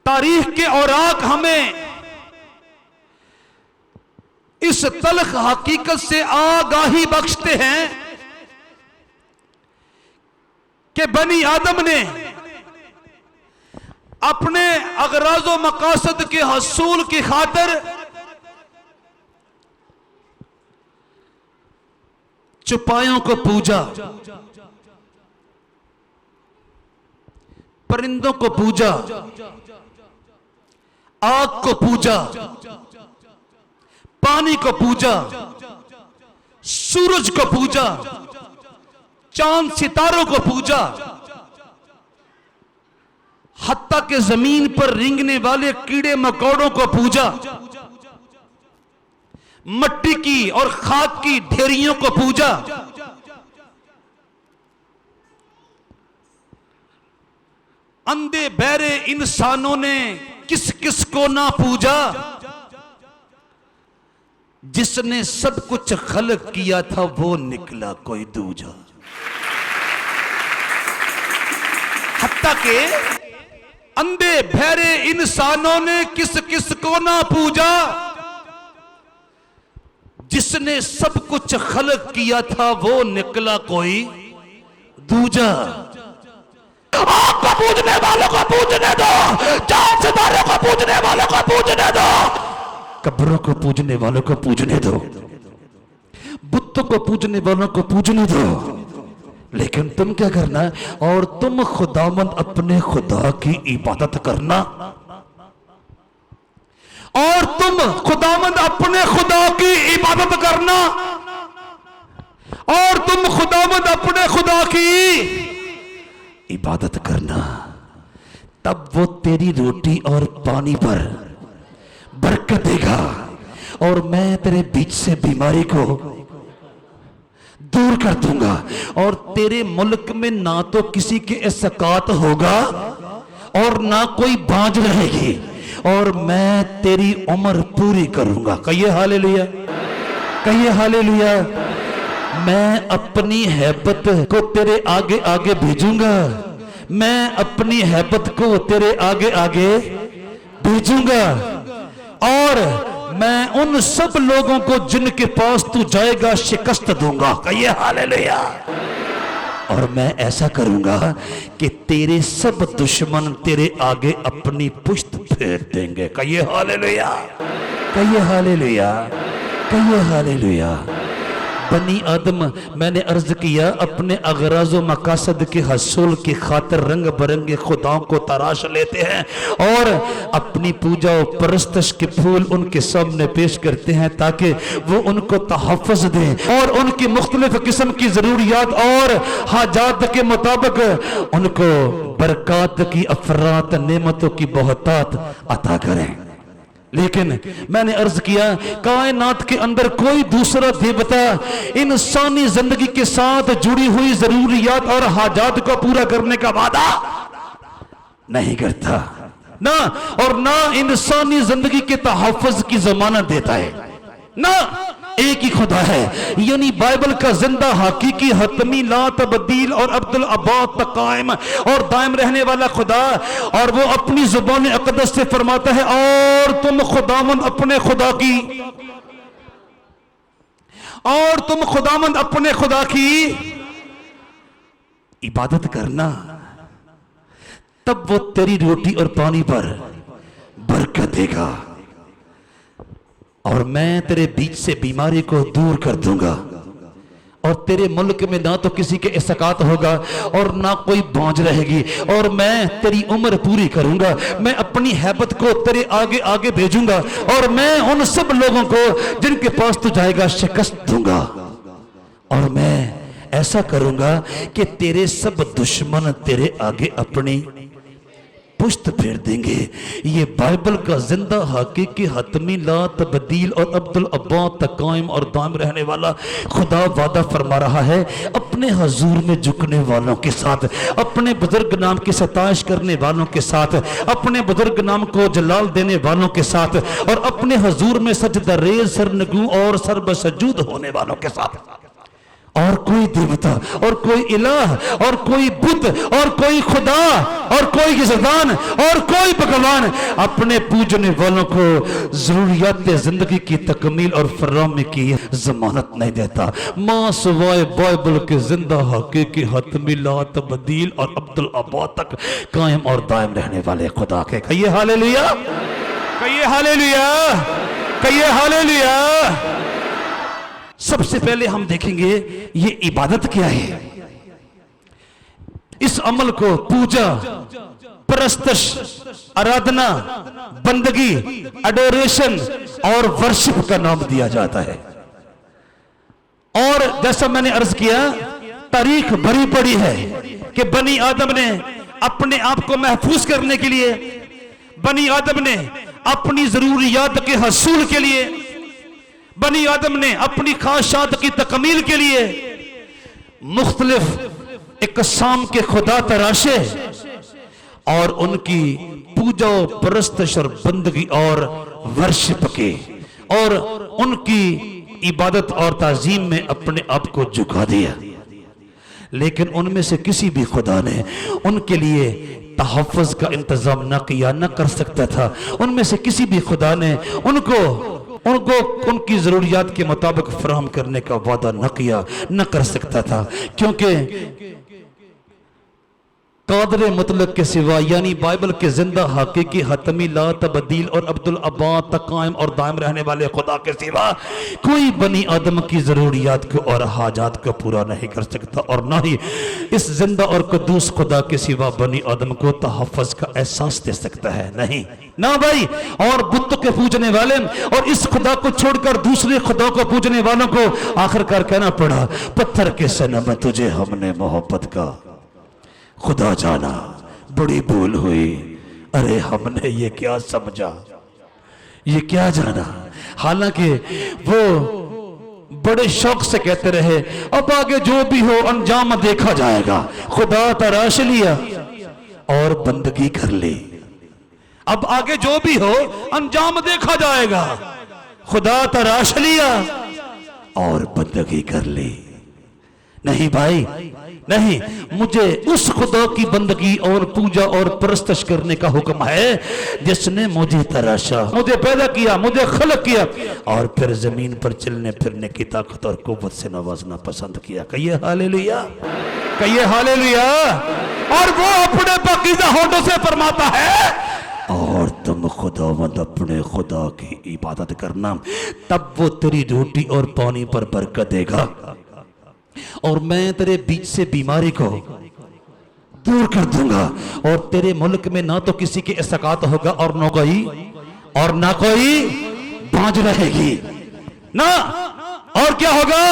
तारीख के औराक हमें इस तल्ख हकीकत से आगाही बख्शते हैं कि बनी आदम ने अपने अगराज़ो मकासद के हसूल की खातिर चौपायों को पूजा, परिंदों को पूजा, आग को पूजा, पानी को पूजा, सूरज को पूजा, चांद सितारों को पूजा, हत्ता के जमीन पर रेंगने वाले कीड़े मकोड़ों को पूजा, मट्टी की और खाक की ढेरियों को पूजा, अंधे बहरे इंसानों ने किस किस को ना पूजा, जिसने सब कुछ खलक किया था वो निकला कोई दूजा। हत्ता के अंधे बहरे इंसानों ने किस किस को ना पूजा, जिसने सब कुछ खलक किया था वो निकला कोई दूजा। आग को पूजने वालों को पूजने दो, चांद सितारों को पूजने वालों को पूजने दो, कब्रों को पूजने वालों को पूजने दो, बुतों को पूजने वालों को पूजने दो, लेकिन तुम क्या करना, और तुम खुदावंद अपने खुदा की इबादत करना, और तुम खुदावंद अपने खुदा की इबादत करना, और तुम खुदावंद अपने खुदा की इबादत करना, तब वो तेरी रोटी और पानी पर बरकत देगा, और मैं तेरे बीच से बीमारी को दूर कर दूंगा, और तेरे मुल्क में ना तो किसी के इसकात होगा और ना कोई बांझ रहेगी, और मैं तेरी उम्र पूरी करूंगा। कहिए हालेलुया, कहिए हालेलुया। मैं अपनी हैबत को तेरे आगे आगे भेजूंगा, मैं अपनी हैबत को तेरे आगे आगे भेजूंगा, और मैं उन सब लोगों को जिनके पास तू जाएगा शिकस्त दूंगा। कहिए हालेलुया। और मैं ऐसा करूंगा कि तेरे सब दुश्मन तेरे आगे अपनी पुश्त फेर देंगे। कहिए हालेलुया, कहिए हालेलुया, कहिए हालेलुया। बनी आदम, मैंने अर्ज किया, अपने अगराज़ो मकासद के हसूल की खातिर रंग बिरंगे खुदाओं को तराश लेते हैं और अपनी पूजा और परस्तश के फूल उनके सामने पेश करते हैं ताकि वो उनको तहफ़्फ़ुज़ दें और उनकी मुख्तलिफ किस्म की ज़रूरियात और हाजात के मुताबिक उनको बरक़ात की अफरात नेमतों की बहुतात अता करें। लेकिन मैंने अर्ज किया, कायनात के अंदर कोई दूसरा देवता इंसानी जिंदगी के साथ जुड़ी हुई जरूरियात और हाजात को पूरा करने का वादा नहीं करता, ना और ना इंसानी जिंदगी के तहफ़्फ़ुज़ की जमानत देता है, ना। एक ही खुदा है, यानी बाइबल का जिंदा हकीकी हतमी ला तब्दील और अब्दुल अबाद तक कायम और दायम रहने वाला खुदा, और वो अपनी जुबान अक़दस से फरमाता है, और तुम खुदावंद अपने खुदा की, और तुम खुदावंद अपने खुदा की इबादत करना, तब वो तेरी रोटी और पानी पर बरकत देगा, और मैं तेरे बीच से बीमारी को दूर कर दूंगा, और तेरे मुल्क में ना तो किसी के इसकात होगा और ना कोई बांझ रहेगी, और मैं तेरी उम्र पूरी करूंगा। मैं अपनी हैबत को तेरे आगे आगे भेजूंगा, और मैं उन सब लोगों को जिनके पास तू जाएगा शिकस्त दूंगा, और मैं ऐसा करूंगा कि तेरे सब दुश्मन तेरे आगे अपनी पुश्त फेर देंगे। ये बाइबल का जिंदा हकीकी हतमी ला तब्दील और अब्दुल अब्बाद तक कायम और दायम रहने वाला खुदा वादा फरमा रहा है, अपने हजूर में झुकने वालों के साथ, अपने बुजुर्ग नाम की सताइश करने वालों के साथ, अपने बुजुर्ग नाम को जलाल देने वालों के साथ, और अपने हजूर में सजदा रेज़ सरनगू और सरबसजूद होने वालों के साथ, और कोई देवता और कोई इलाह और कोई बुत और कोई खुदा और कोई गिरदान और कोई भगवान अपने पूजने वालों को जरूरियात जिंदगी की तकमील और फराहमी की जमानत नहीं देता। मां सिवाय बाइबल के जिंदा हकीकी हतमिलात बदील और अब्दुल अब्बा तक कायम और दायम रहने वाले खुदा के। कहिए हालेलुया, कहिए हालेलुया, कहिए हालेलुया। सबसे पहले हम देखेंगे ये इबादत क्या है। इस अमल को पूजा, परस्तश, आराधना, बंदगी, एडोरेशन और वर्शिप का नाम दिया जाता है। और जैसा मैंने अर्ज किया, तारीख भरी पड़ी है कि बनी आदम ने अपने आप को महफूज करने के लिए, बनी आदम ने अपनी जरूरियात के हसूल के लिए, बनी आदम ने अपनी ख्वाहिशात की तकमील के लिए मुख्तलिफ इकसाम के खुदा तराशे और उनकी पूजा, परस्तश और बंदगी और वर्शिप के और उनकी इबादत और ताजीम में अपने आप को झुका दिया। लेकिन उनमें से किसी भी खुदा ने उनके लिए तहफ़्फ़ुज़ का इंतजाम न किया, न कर सकता था। उनमें से किसी भी खुदा ने उनको उनकी जरूरियात के मुताबिक फराहम करने का वादा न किया, न कर सकता था, क्योंकि कादर मुतलक के सिवा यानी बाइबल के जिंदा हकीकी हतमी ला तब्दील और अब्दुल अब्बा तक कायम और दायम रहने वाले खुदा के सिवा कोई बनी आदम की जरूरियात को और हाजात को पूरा नहीं कर सकता, और ना ही इस जिंदा और कद्दूस खुदा के सिवा बनी आदम को तहफ़्फ़ुज़ का एहसास दे सकता है। नहीं ना भाई। और बुत के पूजने वाले और इस खुदा को छोड़कर दूसरे खुदा को पूजने वालों को आखिरकार कहना पड़ा, पत्थर के सनम तुझे हमने मोहब्बत का खुदा जाना, बड़ी भूल हुई। अरे हमने ये क्या समझा, ये क्या जाना। हालांकि वो बड़े शौक से कहते रहे, अब आगे जो भी हो अंजाम देखा जाएगा। खुदा तराश लिया और बंदगी कर ली। अब आगे जो भी हो अंजाम देखा जाएगा। खुदा तराश लिया और बंदगी कर ली। नहीं भाई नहीं, मुझे उस खुदा की बंदगी और पूजा और परस्तश करने का हुक्म है जिसने मुझे तराशा, मुझे पैदा किया, मुझे खलक किया और फिर जमीन पर चलने फिरने की ताकत और कुव्वत से नवाजना पसंद किया। कहिए हालेलुया, कहिए हालेलुया। और वो अपने पाकीज़ा होठों से फरमाता है, और तुम खुदावंद अपने खुदा की इबादत करना, तब वो तेरी रोटी और पानी पर बरकत देगा और मैं तेरे बीच से बीमारी को दूर कर दूंगा और तेरे मुल्क में ना तो किसी की इसकात होगा और ना कोई बांझ रहेगी ना। और क्या होगा,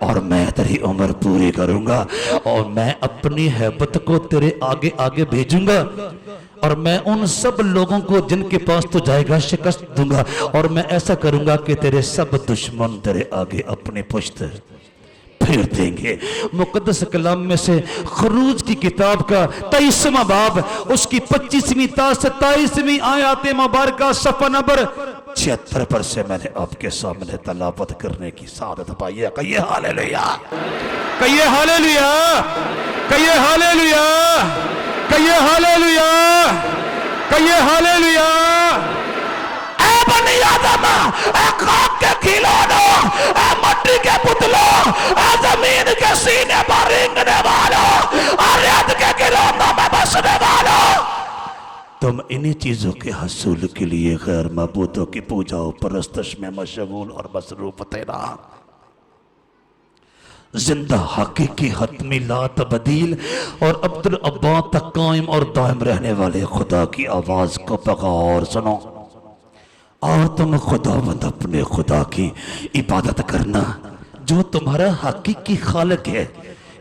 और मैं तेरी उम्र पूरी करूंगा और मैं अपनी हैबत को तेरे आगे आगे भेजूंगा और मैं उन सब लोगों को जिनके पास तो जाएगा शिकस्त दूंगा और मैं ऐसा करूंगा कि तेरे सब दुश्मन तेरे आगे अपनी पुश्त फेर देंगे। मुकद्दस कलाम में से खरूज की किताब का 23वां बाब उसकी 25वीं ता 27वीं आयत मुबारका सफ़ा नंबर 76 पर से मैंने आपके सामने तलावत करने की सादत पाई है। कहिए हालेलुया, कहिए हालेलुया, कहिए हालेलुया, कहिए हालेलुया, कहिए हालेलुया। बनी आदम, खाक के खिलौनों, मट्टी के पुतलों, जमीन के सीने पर रेंगने वालों, रेत के गिरोनों में बसने वालों, तुम इन्हीं चीजों के हसूल के लिए गैर माबूदों की पूजा और परस्तश में मशगूल और मसरूफ थे ना। जिंदा हकीकी हतमी ला तब्दील और अब्दुल अब्बा तक कायम और दायम रहने वाले खुदा की आवाज को पकार सुनो और तुम खुदावंद अपने खुदा की इबादत करना जो तुम्हारा हकीकी खालिक है,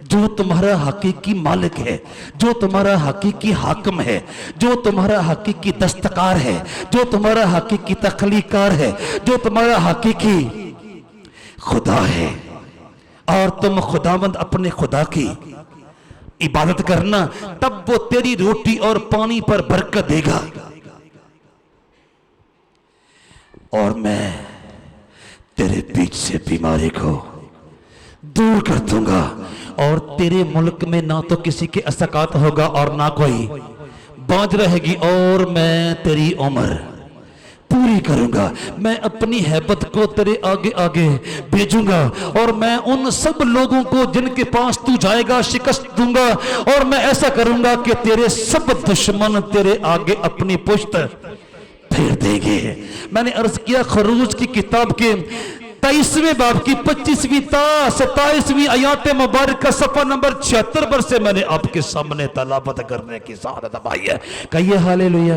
जो तुम्हारा हकीकी मालिक है, जो तुम्हारा हकीकी हाकिम है, जो तुम्हारा हकीकी दस्तकार है, जो तुम्हारा हकीकी तख्लीकार है, जो तुम्हारा हकीकी खुदा है। और तुम खुदावंद अपने खुदा की इबादत करना, तब वो तेरी रोटी और पानी पर बरकत देगा और मैं तेरे बीच से बीमारी को दूर कर दूंगा, और तेरे मुल्क में ना तो किसी के असकात होगा और ना कोई बाँझ रहेगी, और मैं तेरी उम्र पूरी करूंगा। मैं अपनी हैबत को तेरे आगे आगे भेजूंगा, और मैं उन सब लोगों को जिनके पास तू जाएगा शिकस्त दूंगा, और मैं ऐसा करूंगा कि तेरे सब दुश्मन तेरे आगे अपनी पुश्त फेर देंगे। मैंने अर्ज किया खरूज की किताब के 23वें बाब की 25वीं ता 27वीं आयत मुबारक का सफा नंबर 76 पर से मैंने आपके सामने तलावत करने की सादत पाई है। कहिए हालेलुया,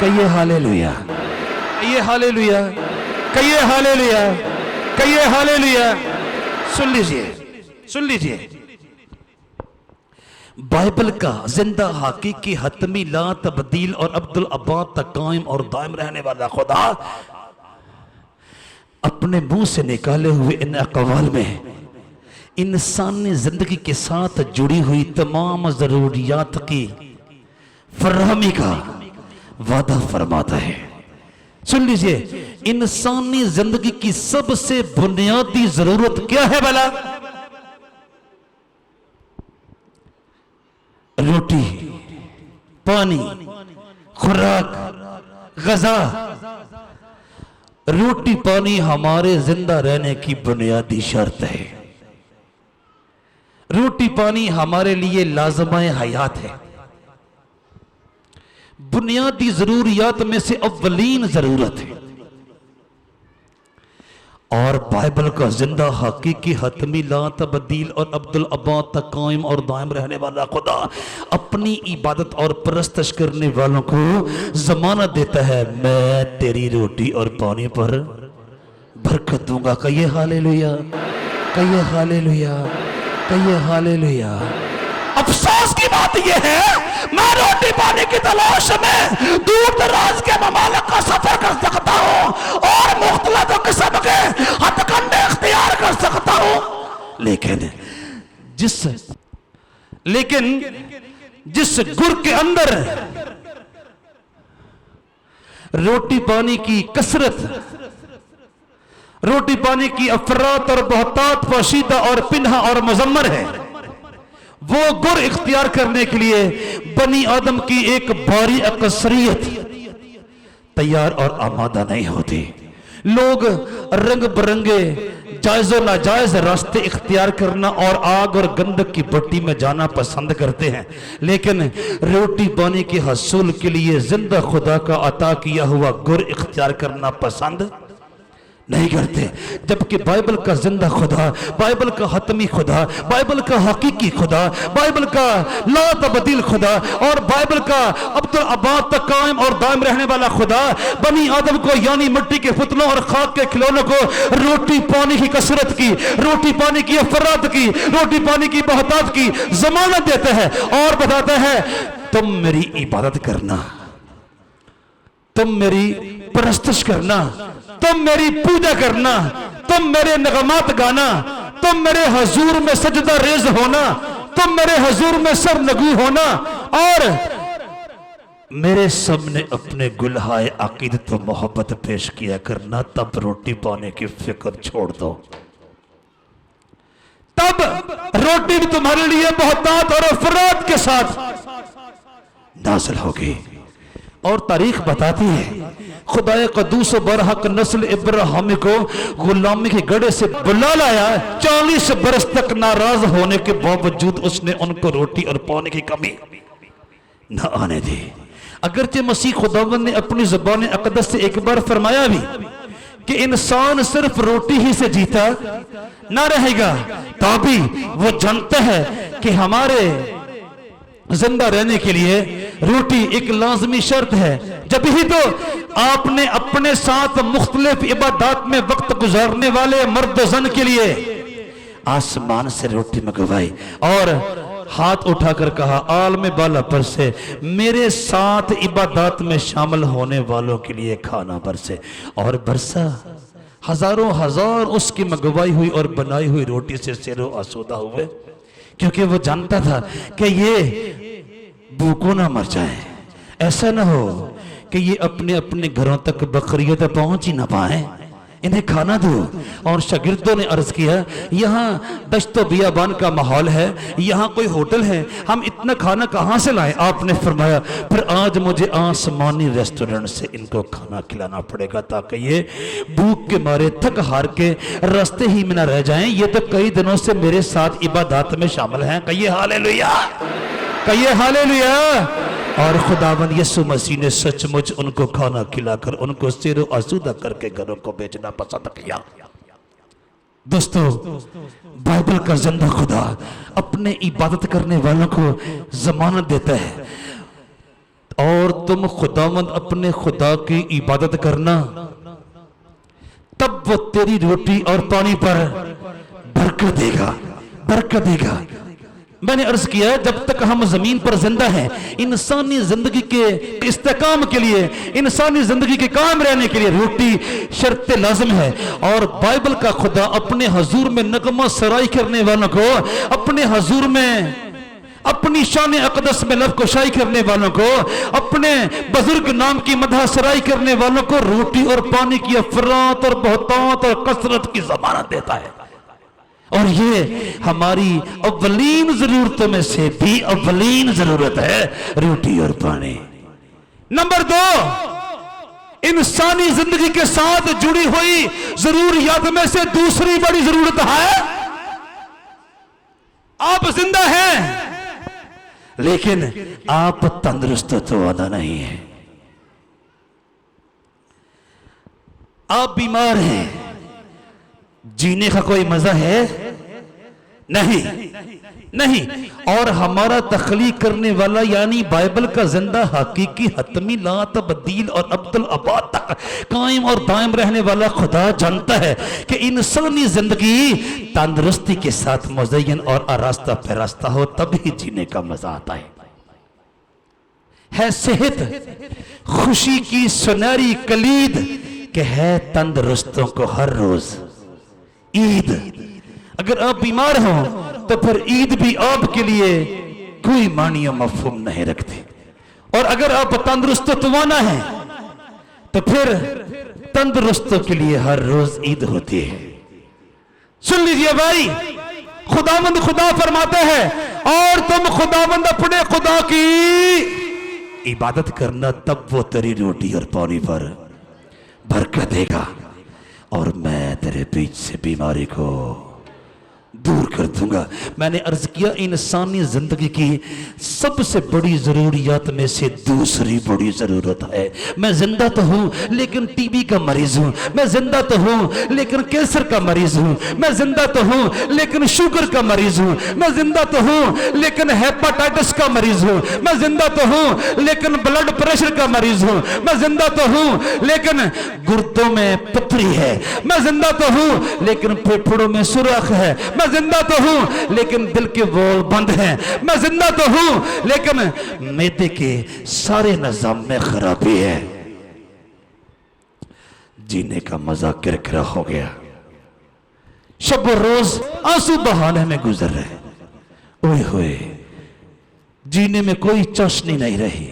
कहिए हालेलुया, कहिए हालेलुया, कहिए हालेलुया, कहिए हालेलुया। सुन लीजिए, सुन लीजिए, बाइबल का जिंदा हकीकी हतमी ला तब्दील और अब्दुल अब्बाद तक कायम और दायम रहने वाला खुदा अपने मुंह से निकाले हुए इन अक़वाल में इंसानी जिंदगी के साथ जुड़ी हुई तमाम जरूरियात की फराहमी का वादा फरमाता है। सुन लीजिए, इंसानी जिंदगी की सबसे बुनियादी जरूरत क्या है भला? रोटी, पानी, खुराक, ग़िज़ा। रोटी पानी हमारे जिंदा रहने की बुनियादी शर्त है। रोटी पानी हमारे लिए लाज़िमाए हयात है। बुनियादी जरूरियात में से अव्वलीन जरूरत है। और बाइबल का जिंदा हकीकी हतमी ला तब्दील और अब्दुल अब्बाद तक कायम और दायम रहने वाला खुदा अपनी इबादत और परस्तश करने वालों को जमानत देता है, मैं तेरी रोटी और पानी पर बरकत दूंगा। कहिए हालेलुया, कहिए हालेलुया, कहिए हालेलुया। अफसोस की बात यह है, मैं रोटी पानी की तलाश में दूर दराज के ममालिक का सफर कर सकता हूँ और मुख्तलिफ किस्म के हथकंडे इख्तियार कर सकता हूँ, लेकिन जिस गुर के अंदर रोटी पानी की कसरत, रोटी पानी की अफरात और बहतात पोशीदा और पिन्हा और मुजम्मर है, वो गुर इख्तियार करने के लिए बनी आदम की एक भारी अकसरियत तैयार और आमादा नहीं होती। लोग रंग बिरंगे जायज़ और नाजायज रास्ते इख्तियार करना और आग और गंधक की भट्टी में जाना पसंद करते हैं, लेकिन रोटी पानी के हसूल के लिए जिंदा खुदा का अता किया हुआ गुर इख्तियार करना पसंद नहीं करते। जबकि बाइबल का जिंदा खुदा, बाइबल का हतमी खुदा, बाइबल का हकीकी खुदा, बाइबल का ला तब्दील खुदा और बाइबल का अब्दुल अब्बाद तक कायम और दायम रहने वाला खुदा बनी आदम को यानी मिट्टी के पुतलों और खाक के खिलौनों को रोटी पानी की कसरत की, रोटी पानी की अफरात की, रोटी पानी की बहतात की जमानत देता है और बताता है, तुम मेरी इबादत करना, तुम मेरी परस्तश करना, तुम मेरी पूजा करना, तुम मेरे नगमात गाना, तुम मेरे हजूर में सजदा रेज होना, तुम मेरे हजूर में सर नगू होना और मेरे सामने अपने गुलहाए अकीदत और मोहब्बत पेश किया करना। तब रोटी पाने की फिक्र छोड़ दो, तब रोटी भी तुम्हारे लिए बहुतात और अफराद के साथ नाज़िल होगी। और तारीख बताती है, खुदाए कदूस बरहक नस्ल इब्राहिम को गुलामी के गड़े से बुला लाया, 40 बरस तक नाराज होने के बावजूद उसने उनको रोटी और पानी की कमी न आने दी। अगरचे मसीह खुदावंद ने अपनी ज़ुबान अक़दस से एक बार फरमाया भी कि इंसान सिर्फ रोटी ही से जीता ना रहेगा, तभी वो जानता है कि हमारे जिंदा रहने के लिए रोटी एक लाजमी शर्त है। जब ही तो आपने अपने साथ मुख्तलिफ इबादत में वक्त गुजारने वाले मर्द जन के लिए आसमान से रोटी मंगवाई और हाथ उठाकर कहा, आलम बाला पर से मेरे साथ इबादत में शामिल होने वालों के लिए खाना बरसे, और बरसा। हजारों हजार उसकी मंगवाई हुई और बनाई हुई रोटी से सिरो आसूदा हुए, क्योंकि वो जानता था कि ये भूखों ना मर जाए, ऐसा ना हो कि ये अपने अपने घरों तक बकरियों तक पहुंच ही ना पाए, इन्हें खाना दो। और शागिर्दों ने अर्ज किया, यहाँ दश्तो बियाबान का माहौल है, यहाँ कोई होटल है, हम इतना खाना कहाँ से लाएं? आपने फरमाया, फिर आज मुझे आसमानी रेस्टोरेंट से इनको खाना खिलाना पड़ेगा ताकि ये भूख के मारे थक हार के रास्ते ही में न रह जाएं। ये तो कई दिनों से मेरे साथ इबादत में शामिल हैं। कहिए हालेलुया, कहिए हालेलुया। और खुदावंद यीशु मसीह ने सचमुच उनको खाना खिलाकर उनको सिर आसूदा करके घरों को बेचना पसंद किया। दोस्तों, बाइबल का जिंदा खुदा अपने इबादत करने वालों को जमानत देता है, और तुम खुदावंद अपने खुदा की इबादत करना, तब वो तेरी रोटी और पानी पर बरकत देगा, बरकत देगा। मैंने अर्ज किया, जब तक हम जमीन पर जिंदा हैं, इंसानी जिंदगी के इस्तेकाम के लिए, इंसानी जिंदगी के काम रहने के लिए रोटी शर्त लाजिम है। और बाइबल का खुदा अपने हजूर में नगमा सराई करने वालों को, अपने हजूर में अपनी शान अक़दस में लब कुशाई करने वालों को, अपने बुजुर्ग नाम की मदह सराई करने वालों को रोटी और पानी की अफरात और बहुतात और कसरत की जमानत देता है। और ये हमारी अव्वलीन जरूरतों में से भी अव्वलीन जरूरत है, रोटी और पानी। नंबर 2, इंसानी जिंदगी के साथ जुड़ी हुई जरूरियात में से दूसरी बड़ी जरूरत है, आप जिंदा हैं लेकिन आप तंदुरुस्त तो वादा नहीं है। आप बीमार हैं, जीने का कोई मजा है? नहीं, नहीं। और हमारा तख्लीक करने वाला यानी बाइबल का जिंदा हकीकी हतमी ला तब्दील और अब्दुल आबाद तक कायम और दायम रहने वाला खुदा जानता है कि इंसानी जिंदगी तंदुरुस्ती के साथ मुज़य्यन और आरास्ता पैरास्ता हो, तभी जीने का मजा आता है सेहत खुशी की सुनहरी कलीद के है तंदुरुस्तों को हर रोज ईद। अगर आप बीमार हो तो फिर ईद भी आपके लिए कोई मानी मफहूम नहीं रखती। और अगर आप तंदुरुस्त तवाना है तो फिर तंदुरुस्तों के लिए हर रोज ईद होती है। सुन लीजिए भाई, खुदावंद खुदा फरमाते हैं, और तुम खुदावंद अपने खुदा की इबादत करना, तब वो तेरी रोटी और पानी पर बरकत देगा, और मैं तेरे बीच से बीमारी को दूर कर दूंगा। मैंने अर्ज किया, इंसानी जिंदगी की सबसे बड़ी जरूरियात में से दूसरी बड़ी जरूरत है। मैं जिंदा तो हूं लेकिन टीबी का मरीज हूं, मैं जिंदा तो हूं लेकिन कैंसर का मरीज हूं, मैं जिंदा तो हूं लेकिन शुगर का मरीज हूं, मैं जिंदा तो हूं लेकिन हेपेटाइटिस का मरीज हूं, मैं जिंदा तो हूं लेकिन ब्लड प्रेशर का मरीज हूं, मैं जिंदा तो हूं लेकिन गुर्दों में पथरी है, मैं जिंदा तो हूं लेकिन फेफड़ों में सुराख है, मैं जिंदा तो हूं लेकिन दिल के वॉल्व बंद हैं, मैं जिंदा तो हूं लेकिन मैदे के सारे निजाम में खराबी है। जीने का मजा किरकिरा हो गया, शब रोज आंसू बहाने में गुजर रहे। ओए होए, जीने में कोई चाशनी नहीं रही,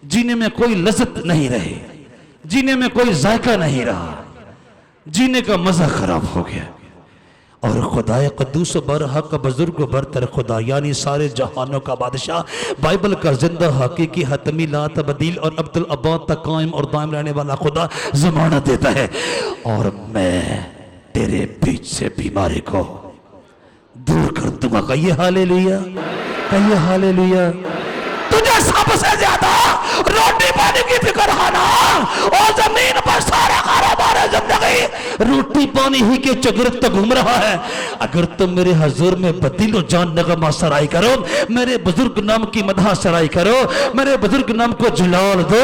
जीने में कोई लज्जत नहीं रही, जीने में कोई जायका नहीं रहा, जीने का मजा खराब हो गया। और खुदाए कद्दूस बरहक बुजुर्ग बरतर खुदा यानी सारे जहानों का बादशाह, बाइबल का जिंदा हकीकी हतमी ला तब्दील और अब्दुल आबाद तक कायम और दायम रहने वाला खुदा जमानत देता है, और मैं तेरे बीच से बीमारी को दूर कर दूंगा। कहिए हालेलुया, कहिए हालेलुया। तुझे सबसे ज्यादा रोटी पानी की फिक्र है ना, और जमीन पर सारा कारोबार है जिंदगी रोटी पानी ही के चगरत घूम रहा है। अगर तुम मेरे हजूर में बदीलो जान नगमा सराई करो, मेरे बुजुर्ग नाम की मदह सराई करो, मेरे बुजुर्ग नाम को जलाल दो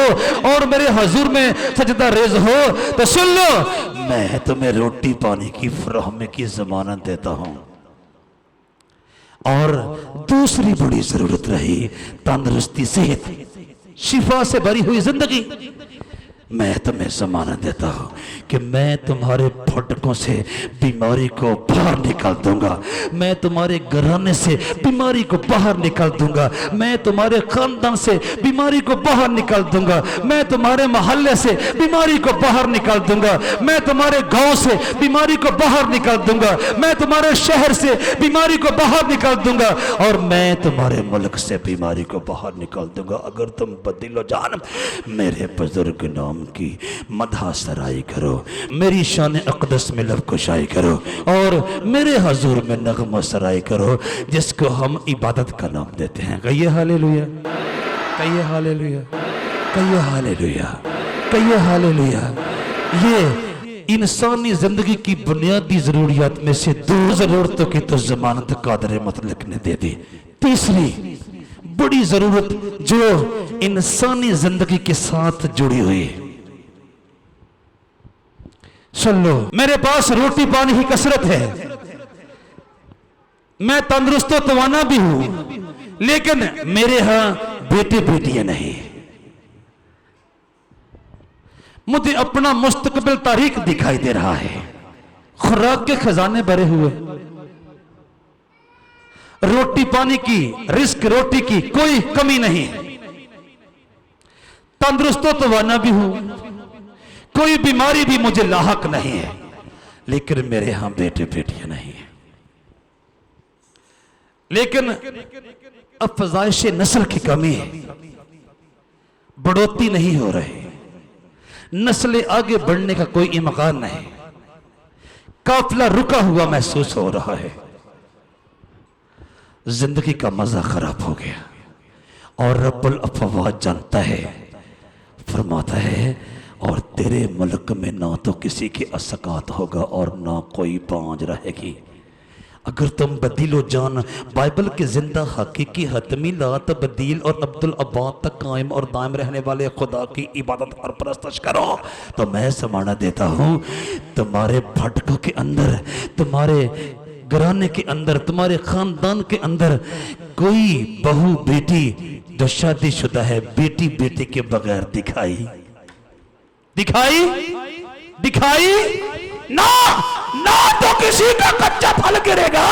और मेरे हजूर में सजदा रेज हो, तो सुन लो, मैं तुम्हें रोटी पानी की फराहमी की जमानत देता हूं। और दूसरी बड़ी जरूरत रही तंदुरुस्ती, सेहत, शिफा से भरी हुई जिंदगी। मैं तुम्हें जमानत देता हूँ कि मैं तुम्हारे फटकों से बीमारी को बाहर निकाल दूंगा, मैं तुम्हारे घराने से बीमारी को बाहर निकाल दूंगा, मैं तुम्हारे खानदान से बीमारी को बाहर निकाल दूंगा, मैं तुम्हारे मोहल्ले से बीमारी को बाहर निकाल दूंगा, मैं तुम्हारे गांव से बीमारी को बाहर निकाल दूंगा, मैं तुम्हारे शहर से बीमारी को बाहर निकाल दूंगा, और मैं तुम्हारे मुल्क से बीमारी को बाहर निकाल दूंगा अगर तुम बदिलो जान मेरे बुजुर्ग नाम की मदह सराई करो, मेरी शान अक़दस में लब कुशाई करो, और मेरे हजूर में नगमा सराई करो, जिसको हम इबादत का नाम देते हैं। कहिए हालेलुया, कहिए हालेलुया, कहिए हालेलुया, कहिए हालेलुया। ये इंसानी जिंदगी की बुनियादी जरूरियात में से दो जरूरतों की तो जमानत कादर मुतलक ने दे दी। तीसरी बड़ी जरूरत जो इंसानी जिंदगी के साथ जुड़ी हुई, सुन लो, मेरे पास रोटी पानी की कसरत है, मैं तंदुरुस्त तवाना भी हूं, लेकिन मेरे यहां बेटे बेटियां नहीं। मुझे अपना मुस्तकबिल तारीख दिखाई दे रहा है, खुराक के खजाने भरे हुए, रोटी पानी की, रिस्क रोटी की कोई कमी नहीं, तंदुरुस्त तवाना भी हूं, कोई बीमारी भी मुझे लाहक नहीं है, लेकिन मेरे यहां बेटे बेटियां नहीं है। लेकिन अब फजाइश नस्ल की कमी है, बढ़ोतरी नहीं हो रही, नस्लें आगे बढ़ने का कोई इम्कान नहीं, काफिला रुका हुआ महसूस हो रहा है, जिंदगी का मजा खराब हो गया। और रब्बुल अफ़वाद जानता है, फरमाता है, और तेरे मुल्क में ना तो किसी की असकात होगा और ना कोई बांझ रहेगी अगर तुम बदीलो जान बाइबल के जिंदा हकीकी हतमी ला तब्दील और अब्दुल अब्बाद तक कायम और दायम रहने वाले खुदा की इबादत और परस्तश करो। तो मैं समाना देता हूँ, तुम्हारे भटकों के अंदर, तुम्हारे घराने के अंदर, तुम्हारे खानदान के अंदर कोई बहू बेटी जो शादीशुदा है, बेटी बेटे के बगैर दिखाई ना, ना तो किसी का कच्चा फल गिरेगा,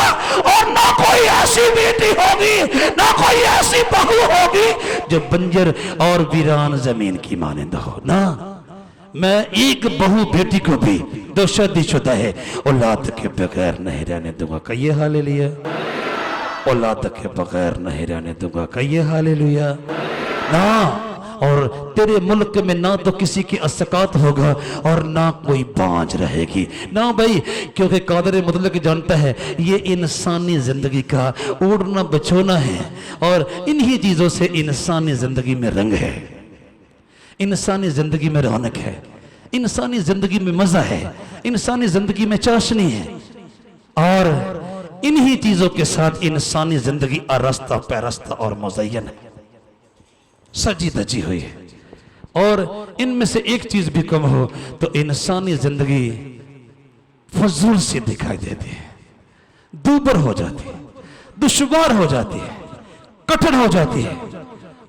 और ना कोई ऐसी बेटी होगी, ना कोई ऐसी बहू होगी जो बंजर और वीरान जमीन की मानिंदा हो। ना, मैं एक बहू बेटी को भी जो शादीशुदा है औलाद के बगैर नहीं रहने दूंगा। कहिए हालेलुया, औलाद के बगैर नहीं रहने दूंगा। कहिए हालेलुया। ना, और तेरे मुल्क में ना तो किसी की असकात होगा और ना कोई बांझ रहेगी। ना भाई, क्योंकि कादर मुतलक जानता है ये इंसानी जिंदगी का उड़ना बचोना है, और इन्हीं चीजों से इंसानी जिंदगी में रंग है, इंसानी जिंदगी में रौनक है, इंसानी जिंदगी में मजा है, इंसानी जिंदगी में चाशनी है, और इन्हीं चीजों के साथ इंसानी जिंदगी आरास्ता पैरास्ता और मुज़य्यन है, सजी धजी हुई है। और इनमें से एक चीज भी कम हो तो इंसानी जिंदगी फजूल सी दिखाई देती है, दूबर हो जाती है, दुश्वार हो जाती है, कठिन हो जाती है,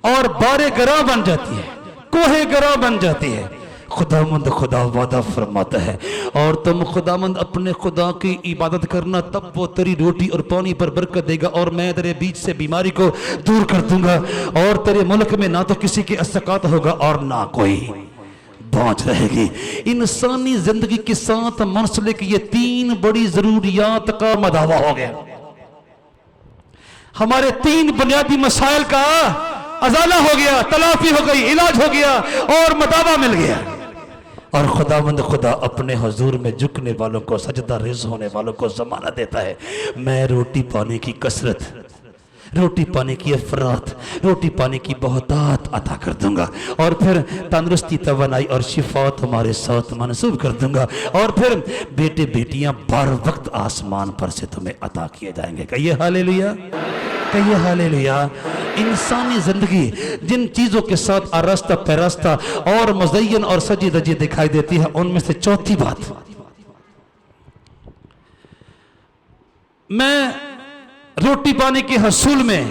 और बारे गरा बन जाती है, कोहे गरा बन जाती है। खुदामंद खुदा वादा फरमाता है, और तुम खुदामंद अपने खुदा की इबादत करना, तब वो तेरी रोटी और पानी पर बरकत देगा, और मैं तेरे बीच से बीमारी को दूर कर दूंगा, और तेरे मुल्क में ना तो किसी की असकात होगा और ना कोई बांझ रहेगी। इंसानी जिंदगी के साथ मुंसलिक ये तीन बड़ी जरूरियात का मदावा हो गया। हमारे तीन बुनियादी मसाइल का अजाला हो गया, तलाफी हो गई, इलाज हो गया और मदावा मिल गया। और खुदावंद खुदा अपने हुजूर में झुकने वालों को, सजदा रेज़ होने वालों को ज़माना देता है, मैं रोटी पानी की कसरत, रोटी पानी की अफरात, रोटी पानी की बहुतात अता कर दूंगा, और फिर तंदुरुस्ती तवानाई और शिफा तुम्हारे साथ मनसूब कर दूंगा, और फिर बेटे बेटियां बर वक्त आसमान पर से तुम्हें अता किए जाएंगे। कहिए हालेलुया, कहिए हालेलुया। इंसानी जिंदगी जिन चीजों के साथ आरास्ता पैरास्ता और मुज़य्यन और सजी धजी दिखाई देती है, उनमें से चौथी बात, मैं रोटी पानी के हसूल में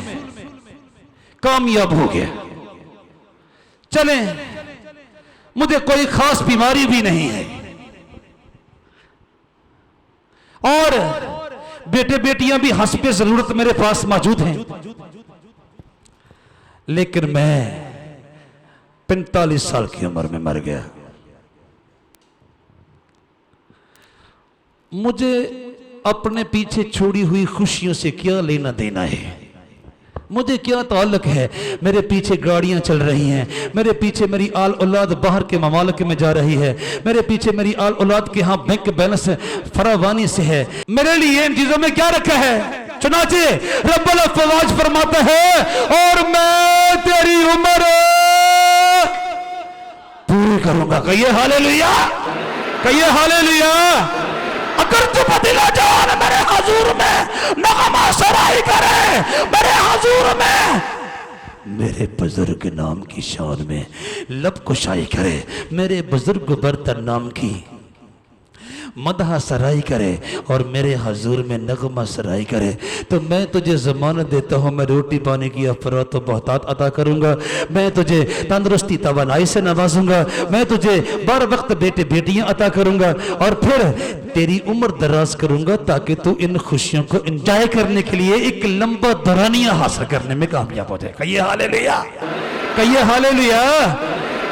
कामयाब हो गया। चलें मुझे कोई खास बीमारी भी नहीं है, और बेटे बेटियां भी हस्बे जरूरत मेरे पास मौजूद हैं। लेकिन मैं 45 साल की उम्र में मर गया। मुझे अपने पीछे छोड़ी हुई खुशियों से क्या लेना देना है? मुझे क्या ताल्लुक है? मेरे पीछे गाड़ियां चल रही हैं, मेरे पीछे मेरी आल औलाद बाहर के ममालिक में जा रही है, मेरे पीछे मेरी आल औलाद के यहाँ बैंक बैलेंस फरावानी से है। मेरे लिए इन चीजों में क्या रखा है? चुनाचे रब्बुल फवाज फरमाता है, और मैं तेरी उम्र पूरी करूंगा। कहिए हालेलुया, कहिए हालेलुया। अगर तू बदिला जान मेरे हुजूर में नगमा सराई करे, मेरे हुजूर में मेरे बुजुर्ग नाम की शान में लब कुशाई करे, मेरे बुजुर्ग बर्तन नाम की मदहा सराई करे, और मेरे हुजूर में नगमा सराई करे, तो मैं तुझे ज़मानत देता हूँ, मैं रोटी पानी की अफरात तो बहुतात अता करूँगा, मैं तुझे तंदुरुस्ती तवानाई से नवाजूंगा, मैं तुझे बर वक्त बेटे बेटियाँ अता करूँगा, और फिर तेरी उम्र दराज करूँगा ताकि तू इन खुशियों को एंजॉय करने के लिए एक लंबा दौरानिया हासिल करने में कामयाब हो जाए। कहिए हालेलुया, कहिए हालेलुया।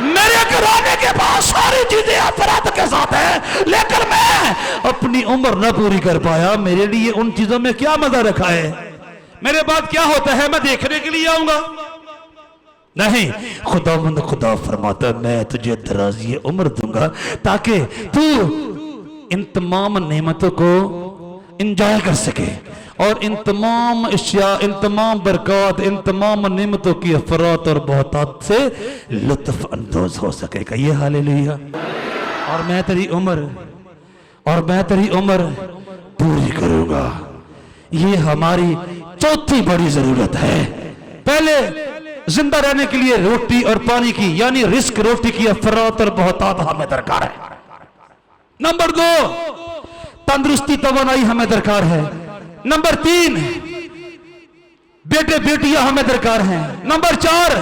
मेरे घराने के पास सारी चीजें अफरात के साथ है, लेकिन मैं अपनी उम्र न पूरी कर पाया। मेरे लिए उन चीजों में क्या मजा रखा है? मेरे बाद क्या होता है? मैं देखने के लिए आऊंगा? नहीं, खुदावंद खुदा फरमाता है मैं तुझे दराज़ी उम्र दूंगा ताकि तू इन तमाम नेमतों को इंजॉय कर सके, और इन तमाम अशिया, इन तमाम बरकत, इन तमाम नेमतों की अफरात और बहुतात से लुत्फ अंदोज हो सके। कहिए हालेलुया। और मैं तेरी उम्र पूरी करूंगा। ये हमारी चौथी बड़ी जरूरत है। पहले जिंदा रहने के लिए रोटी और पानी की, यानी रिस्क रोटी की अफरात और बहुतात हमें दरकार है। नंबर 2, तंदुरुस्ती तवानाई हमें दरकार है। नंबर 3, बेटे बेटियां हमें दरकार हैं। नंबर 4,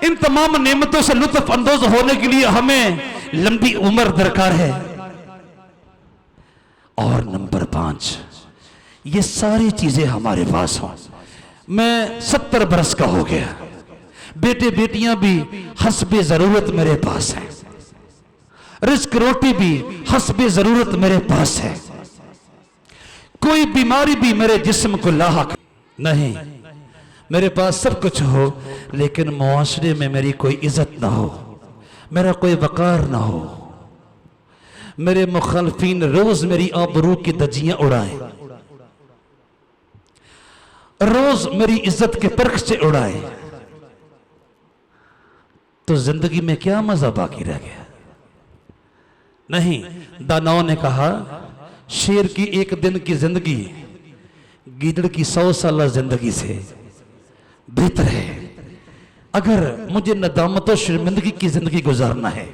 इन तमाम नेमतों से लुत्फ अंदोज होने के लिए हमें लंबी उम्र दरकार है। और नंबर 5, ये सारी चीजें हमारे पास हों। मैं 70 बरस का हो गया, बेटे बेटियां भी हस्बे जरूरत मेरे पास है, रिस्क रोटी भी हस्बे जरूरत मेरे पास है, कोई बीमारी भी मेरे जिस्म को लाहक नहीं। मेरे पास सब कुछ हो, लेकिन मुआशरे में मेरी कोई इज्जत ना हो, मेरा कोई वकार ना हो, मेरे मुखालफीन रोज मेरी आबरू की धज्जियां उड़ाएं, रोज मेरी इज्जत के परख से उड़ाएं, तो जिंदगी में क्या मजा बाकी रह गया? नहीं, दानाओं ने कहा शेर की एक दिन की जिंदगी गीदड़ की 100 साल जिंदगी से बेहतर है। अगर मुझे नदामत और शर्मिंदगी की जिंदगी गुजारना है,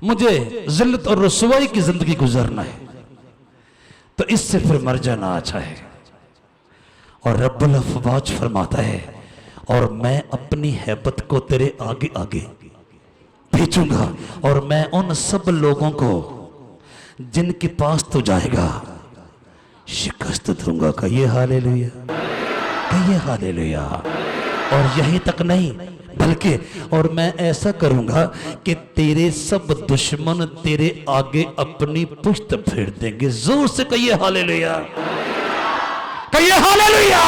मुझे जिल्लत और रसवाई की जिंदगी गुजारना है, तो इससे फिर मर जाना अच्छा है। और रब्बुल अफ़वाज फरमाता है, और मैं अपनी हैबत को तेरे आगे आगे भेजूंगा, और मैं उन सब लोगों को जिनके पास तो जाएगा शिकस्त दूंगा। कहिए हालेलुया, कहिए हालेलुया। और यही तक नहीं, बल्कि और मैं ऐसा करूंगा कि तेरे सब दुश्मन तेरे आगे अपनी पुश्त फेर देंगे। जोर से कहिए हालेलुया, कहिए हालेलुया,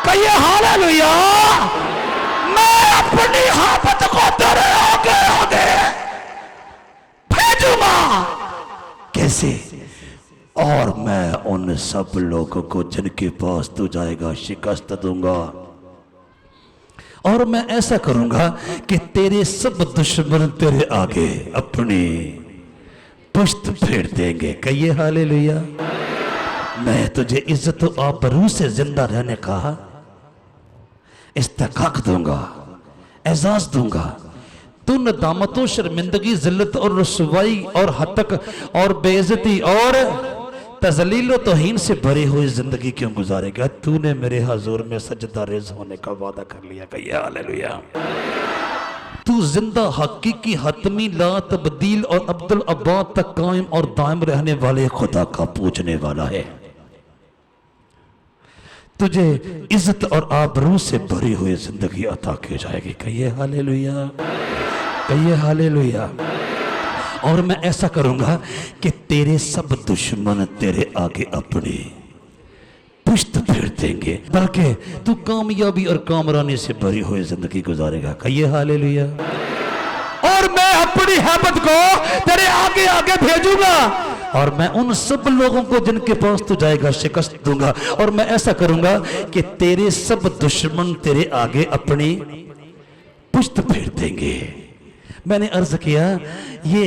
कहिए हालेलुया। मैं अपनी हाफत को तेरे आगे आगे भेजूंगा। कैसे? और मैं उन सब लोगों को जिनके पास तू जाएगा शिकस्त दूंगा। और मैं ऐसा करूंगा कि तेरे सब दुश्मन तेरे आगे अपनी पुश्त फेर देंगे। कहिए हालेलुया। मैं तुझे इज्जत और आबरू से जिंदा रहने का इस्तेकाक दूंगा, एजाज दूंगा। तू नदामतों, शर्मिंदगी, जिल्लत और रसवाई और हतक और बेइज्जती और तजलील तौहीन से भरी हुई जिंदगी क्यों गुजारेगा? तूने मेरे हुजूर में सजदा रेज़ होने का वादा कर लिया। कहिए हालेलुया। तू तू जिंदा हकीकी हतमी ला तब्दील और अब्दुल अब्बाद तक कायम और दायम रहने वाले खुदा का पूजने वाला है। तुझे इज्जत और आबरू से भरी हुई जिंदगी अता की जाएगी। कहिए हालेलुया, कहिए हालेलुया। और मैं ऐसा करूंगा कि तेरे सब दुश्मन तेरे आगे अपनी पुश्त फेर देंगे, बल्कि तू कामयाबी और कामरानी से भरी हुई जिंदगी गुजारेगा। कहिए हालेलुया। और मैं अपनी हैबत को तेरे आगे आगे भेजूंगा और मैं उन सब लोगों को जिनके पास तू जाएगा शिकस्त दूंगा। और मैं ऐसा करूंगा कि तेरे सब दुश्मन तेरे आगे अपनी पुश्त फेर देंगे। मैंने अर्ज किया ये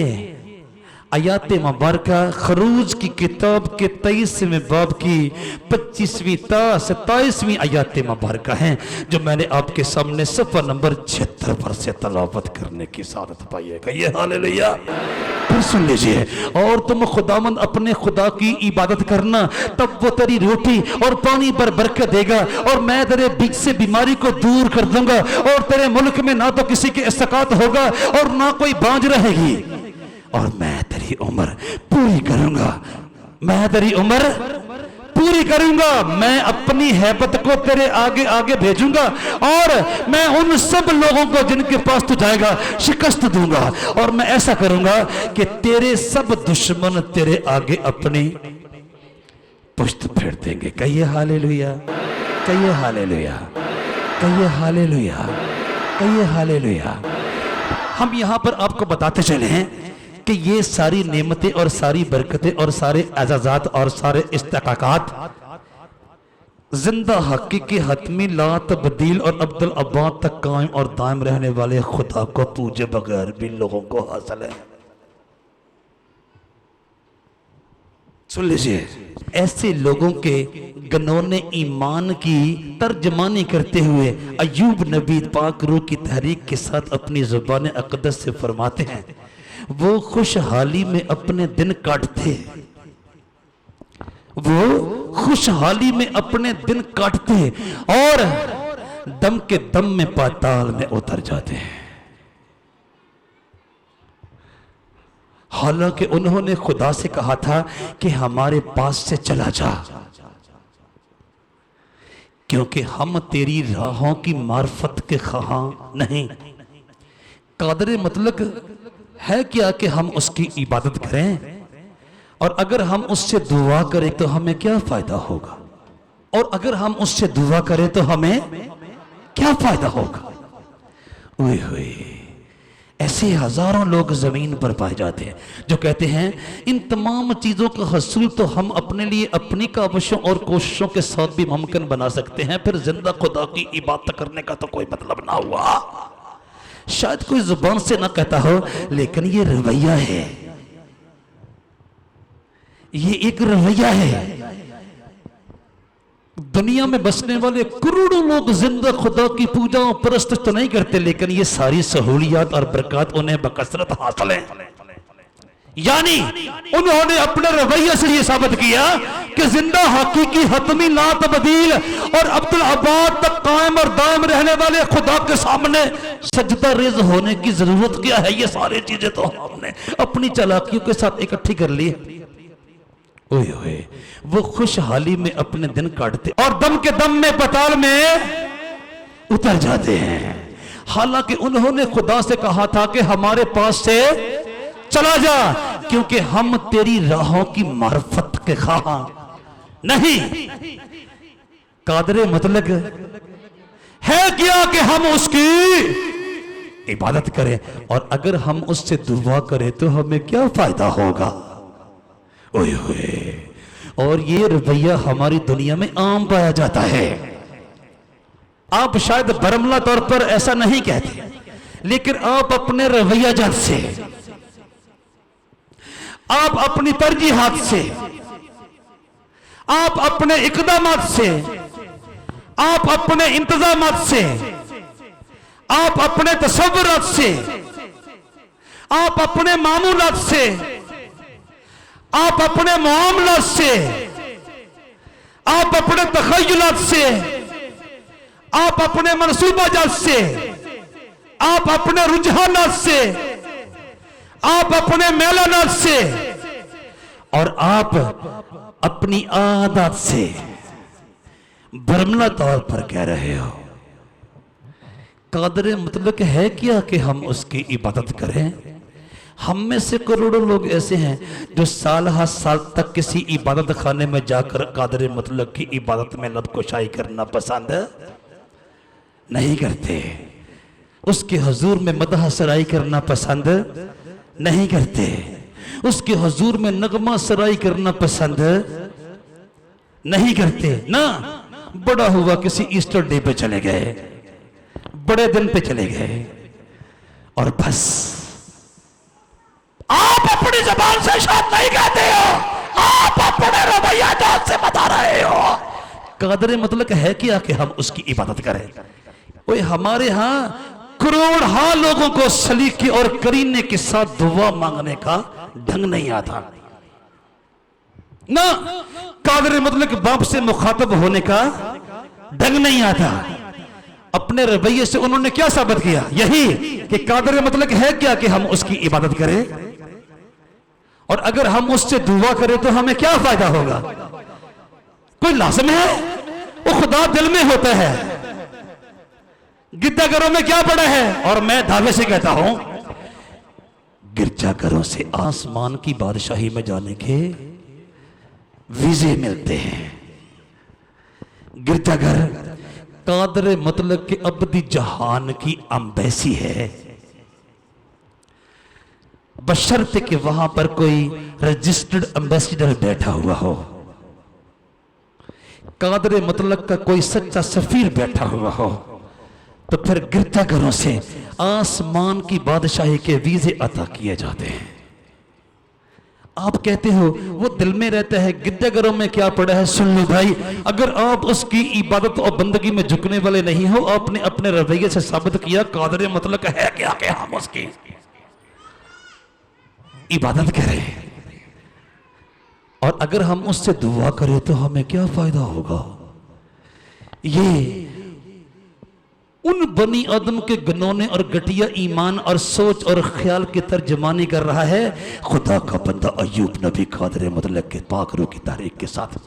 आयात मुबारका खरूज की किताब के 23वें बाब की 25वीं ता 27वीं आयात मुबारका हैं, जो मैंने आपके सामने सफ़ा नंबर 76 पर से तलावत करने की सादत पाई है। कहिए हालेलुया। फिर सुन लीजिए, और तुम खुदावंद अपने खुदा की इबादत करना, तब वो तेरी रोटी और पानी पर बरकत देगा, और मैं तेरे बीच से बीमारी को दूर कर दूंगा, और तेरे मुल्क में ना तो किसी की इस्तिकात होगा और ना कोई बांझ रहेगी, और मैं तेरी उम्र पूरी करूंगा। मैं तेरी उम्र पूरी करूंगा। मैं अपनी हैबत को तेरे आगे आगे भेजूंगा और मैं उन सब लोगों को जिनके पास तू जाएगा शिकस्त दूंगा। और मैं ऐसा करूंगा कि तेरे सब दुश्मन तेरे आगे अपनी पुश्त फेर देंगे। कहिए हालेलुया, कहिए हालेलुया, कहिए हालेलुया, कहिए हालेलुया। हम यहां पर आपको बताते चले हैं कि ये सारी नेमतें और सारी बरकतें और सारे एजाजात और सारे इस्तिकाकात जिंदा हकीकी हतमी ला तब्दील और अब्दुल अब्बाद तक कायम और दायम रहने वाले खुदा को पूजे बगैर भी लोगों को हासिल है। सुन लीजिए, ऐसे लोगों के गनौने ईमान की तर्जमानी करते हुए अयूब नबी पाक रूह की तहरीक के साथ अपनी ज़ुबान अक़दस से फरमाते हैं, वो खुशहाली में अपने दिन काटते, वो खुशहाली में अपने दिन काटते और दम के दम में पाताल में उतर जाते हैं। हालांकि उन्होंने खुदा से कहा था कि हमारे पास से चला जा, क्योंकि हम तेरी राहों की मार्फत के ख़्वाहां नहीं। कादर मतलब है क्या कि हम उसकी इबादत करें, और अगर हम उससे दुआ करें तो हमें क्या फायदा होगा, और अगर हम उससे दुआ करें तो हमें क्या फायदा होगा। ओए होए, ऐसे हजारों लोग जमीन पर पाए जाते हैं जो कहते हैं इन तमाम चीजों का हसूल तो हम अपने लिए अपनी काविशों और कोशिशों के साथ भी मुमकिन बना सकते हैं, फिर जिंदा खुदा की इबादत करने का तो कोई मतलब ना हुआ। शायद कोई जुबान से ना कहता हो, लेकिन ये रवैया है, ये एक रवैया है। दुनिया में बसने वाले करोड़ों लोग जिंदा खुदा की पूजा और परस्त तो नहीं करते, लेकिन ये सारी सहूलियात और बरकत उन्हें बकसरत हासिल है। यानी उन्होंने अपने रवैये से ये साबित किया कि जिंदा हकीकी हतमी ला तब्दील और अब्दुल अब्बाद तक कायम और दायम रहने वाले खुदा के सामने सजदा रेज होने की जरूरत क्या है। ये सारी चीजें तो हमने अपनी चालाकियों के साथ इकट्ठी कर ली। ओए ओए, वो खुशहाली में अपने दिन काटते और दम के दम में पताल में उतर जाते हैं। हालांकि उन्होंने खुदा से कहा था कि हमारे पास से चला जा, क्योंकि हम तेरी राहों की मार्फत के ख़्वाहां नहीं। कादरे मतलब है क्या कि हम उसकी इबादत करें, और अगर हम उससे दुआ करें तो हमें क्या फायदा होगा। ओए ओए, और ये रवैया हमारी दुनिया में आम पाया जाता है। आप शायद बरमला तौर पर ऐसा नहीं कहते, लेकिन आप अपने रवैया जात से, आप अपनी तरजीहात से, आप अपने इकदामात से, आप अपने इंतजामात से, आप अपने तसव्वुरात से, आप अपने मामूलात से, आप अपने मामलात से, आप अपने तखय्युलात से, आप अपने मनसूबाजात से, आप अपने रुझानात से, आप अपने मेलानात से और आप अपनी आदत से बरमला तौर पर कह रहे हो कादर मतलब है क्या कि हम उसकी इबादत करें। हम में से करोड़ों लोग ऐसे हैं जो साल हर साल तक किसी इबादत खाने में जाकर कादर मतलब की इबादत में लबकुशाई करना पसंद नहीं करते, उसके हुजूर में मदह सराई करना पसंद नहीं करते, उसके हुजूर में नगमा सराई करना पसंद नहीं करते ना। बड़ा हुआ किसी ईस्टर डे पे चले गए, बड़े दिन पे चले गए और बस आप अपनी जबान से शायद नहीं कहते हो, आप अपने रवैया जान से बता रहे हो। कादर मतलब है क्या कि हम उसकी इबादत करें। ओए हमारे यहां करोड़ लोगों को सलीके और करीने के साथ दुआ मांगने का ढंग नहीं आता ना। कादर मतलब बाप से मुखातब होने का ढंग नहीं आता। अपने रवैये से उन्होंने क्या साबित किया, यही कि कादर मतलब है क्या कि हम उसकी इबादत करें और अगर हम उससे दुआ करें तो हमें क्या फायदा होगा। कोई लाज़िम है, वो खुदा दिल में होता है, गिरजाघरों में क्या पड़ा है। और मैं दावे से कहता हूं गिरजाघरों से आसमान की बादशाही में जाने के वीजे मिलते हैं। गिरजाघर कादर मतलब के अब्दी जहान की अम्बेसी है, बशर्ते कि वहां पर कोई रजिस्टर्ड एम्बेसडर बैठा हुआ हो, कादर मतलब का कोई सच्चा सफीर बैठा हुआ हो, तो फिर गिरजाघरों से आसमान की बादशाही के वीजे अता किए जाते हैं। आप कहते हो वो दिल में रहता है, गिरजाघरों में क्या पड़ा है। सुन लो भाई, अगर आप उसकी इबादत और बंदगी में झुकने वाले नहीं हो, आपने अपने रवैये से साबित किया कादर मतलब है क्या कि हम उसकी इबादत करें और अगर हम उससे दुआ करें तो हमें क्या फायदा होगा। ये उन बनी आदम के गनौने और घटिया ईमान और सोच और ख्याल की तर्जमानी कर रहा है खुदा का बंदा अय्यूब नबी कादर मतलब के पाक रूह की तारीख के साथ।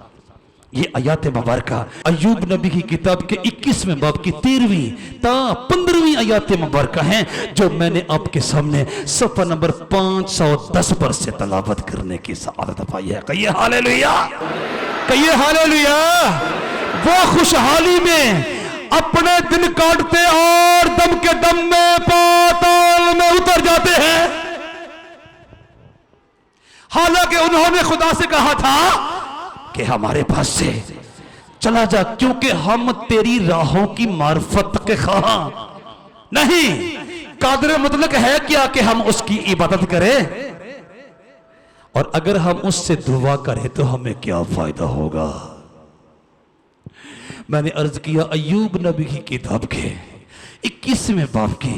ये आयत मुबारका अय्यूब नबी की किताब के 21वें बाब की 13वीं ता 15वीं आयत मुबारका हैं जो मैंने आपके सामने सफ़ा नंबर 510 पर से तलावत करने की सआदत पाई है। कहिए हालेलुया, कहिए हालेलुया। वो खुशहाली में अपने दिन काटते और दम के दम में पाताल में उतर जाते हैं। हालांकि उन्होंने खुदा से कहा था कि हमारे पास से चला जा, क्योंकि हम तेरी राहों की मार्फत के खा नहीं। कादर मतलब है क्या कि हम उसकी इबादत करें और अगर हम उससे दुआ करें तो हमें क्या फायदा होगा। मैंने अर्ज किया अय्यूब नबी की किताब के 21वें बाब की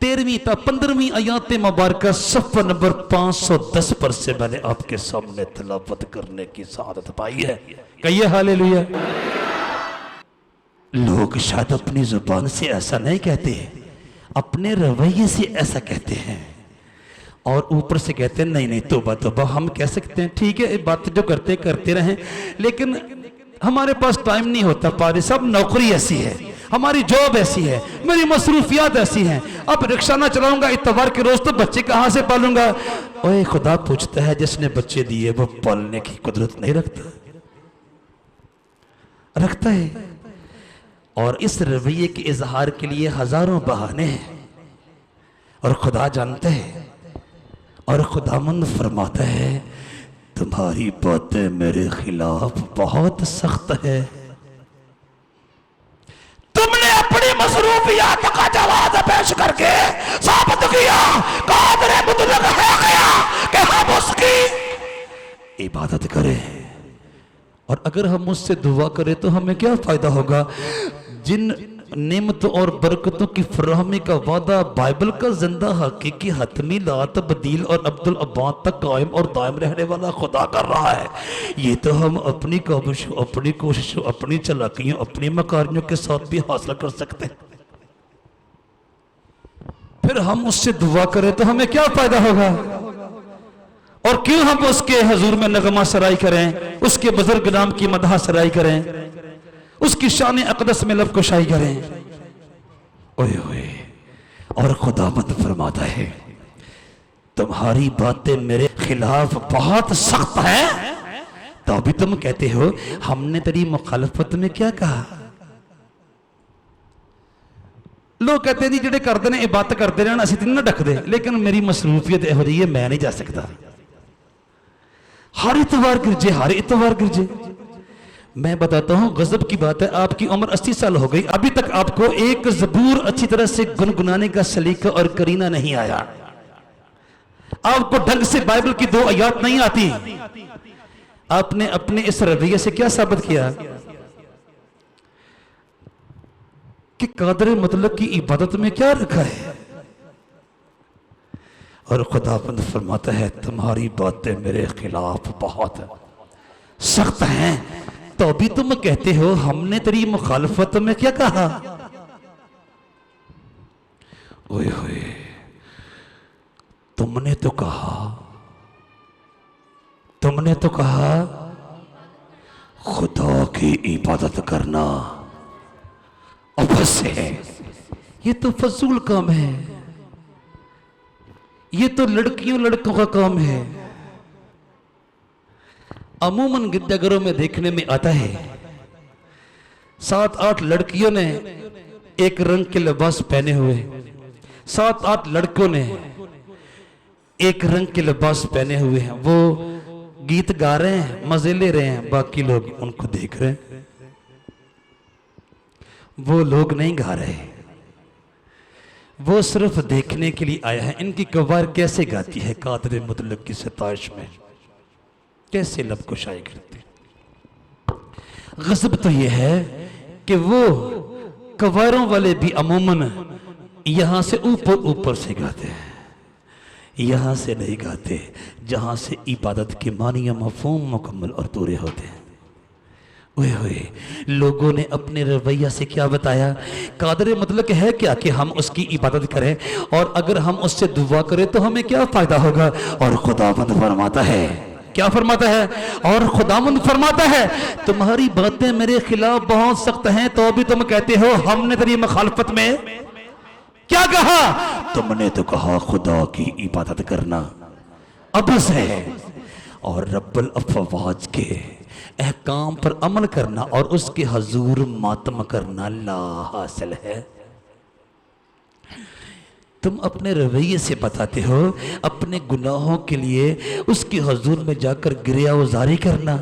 13वीं ता 15वीं आयत मुबारका सफ़ा नंबर 510 पर से मैंने आपके सामने तलावत करने की सआदत पाई है। कहिए हालेलुया। लोग शायद अपनी जुबान से ऐसा नहीं कहते, अपने रवैये से ऐसा कहते हैं और ऊपर से कहते हैं नहीं नहीं तौबा तौबा। हम कह सकते हैं ठीक है बात जो करते रहें, लेकिन हमारे पास टाइम नहीं होता। पारी साहब नौकरी ऐसी है, हमारी जॉब ऐसी है, मेरी मसरूफियात ऐसी हैं, अब रिक्शा ना चलाऊंगा इतवार के रोज तो बच्चे कहां से पालूंगा। ओए खुदा पूछता है जिसने बच्चे दिए वो पालने की कुदरत नहीं रखता, रखता है। और इस रवैये के इजहार के लिए हजारों बहाने हैं और खुदा जानते हैं और खुदामंद फरमाता है तुम्हारी बातें मेरे खिलाफ बहुत सख्त है। तुमने अपनी मसरूफियात का जवाब पेश करके साबित किया कादर मुतलक है गया कि हम उसकी इबादत करें और अगर हम उससे दुआ करें तो हमें क्या फायदा होगा। जिन नेमतों और बरकतों की फराहमी का वादा बाइबल का जिंदा हकीकी हतमी ला तब्दील और अब्दुल अब्बाद तक कायम और दायम रहने वाला खुदा कर रहा है, ये तो हम अपनी काबिशों, अपनी कोशिशों, अपनी चालाकियों, अपनी मकारियों के साथ भी हासिल कर सकते हैं। फिर हम उससे दुआ करें तो हमें क्या फायदा होगा? और क्यों हम उसके हजूर में नगमा सराई करें, उसके बुजुर्ग नाम की मदह सराई करें, उसकी शान अकदस में लब कुशाई करें? ओए ओए। और खुदावंद फरमाता है तुम्हारी बातें मेरे खिलाफ बहुत सख्त है, तो अभी तुम कहते हो हमने तेरी मुखालफत में क्या कहा? लोग कहते नहीं जेडे करते हैं इबादत करते रहना असं तो ना डकते, लेकिन मेरी मसरूफियत यहो जी है मैं नहीं जा सकता। हर इतवार गिरजे, हर इतवार गिरजे। मैं बताता हूं गजब की बात है, आपकी उम्र 80 साल हो गई, अभी तक आपको एक ज़बूर अच्छी तरह से गुनगुनाने का सलीका और करीना नहीं आया। आपको ढंग से बाइबल की 2 आयत नहीं आती। आपने अपने इस रवैये से क्या साबित किया कि कादर मुतलक की इबादत में क्या रखा है? और खुदाबंद फरमाता है तुम्हारी बातें मेरे खिलाफ बहुत सख्त हैं, तो अभी तुम कहते हो हमने तेरी मुखालफत में क्या कहा? ओए होए, तुमने तो कहा खुदा की इबादत करना अवश्य है। ये तो फजूल काम है, ये तो लड़कियों लड़कों का काम है। अमूमन गिरजाघरों में देखने में आता है 7-8 लड़कियों ने एक रंग के लिबास पहने हुए, 7-8 लड़कों ने एक रंग के लिबास पहने हुए हैं। वो गीत गा रहे हैं, मजे ले रहे हैं, बाकी लोग उनको देख रहे हैं। वो लोग नहीं गा रहे, वो सिर्फ देखने के लिए आया है इनकी कवार कैसे गाती है कादर मुतलक की सताइश में, कैसे लब कुशाई करती। गजब तो यह है कि वो कवारों वाले भी अमूमन यहां से ऊपर ऊपर से गाते हैं, यहां से नहीं गाते जहां से इबादत के मानी मफहूम मुकम्मल और पूरे होते हैं। ओए होए, लोगों ने अपने रवैया से क्या बताया? कादर मतलब है क्या कि हम उसकी इबादत करें, और अगर हम उससे दुआ करें तो हमें क्या फायदा होगा? और खुदावंद फरमाता है, क्या फरमाता है? और खुदावंद फरमाता है तुम्हारी बातें मेरे खिलाफ बहुत सख्त हैं, तो अभी तुम कहते हो हमने तेरी मुखालफत में क्या कहा? तुमने तो कहा खुदा की इबादत करना अबस है, और रब्बुल अफ़वाज के अहकाम पर अमल करना और उसके हजूर मातम करना ला हासिल है। तुम अपने रवैये से बताते हो अपने गुनाहों के लिए उसके हजूर में जाकर गिरियावजारी करना,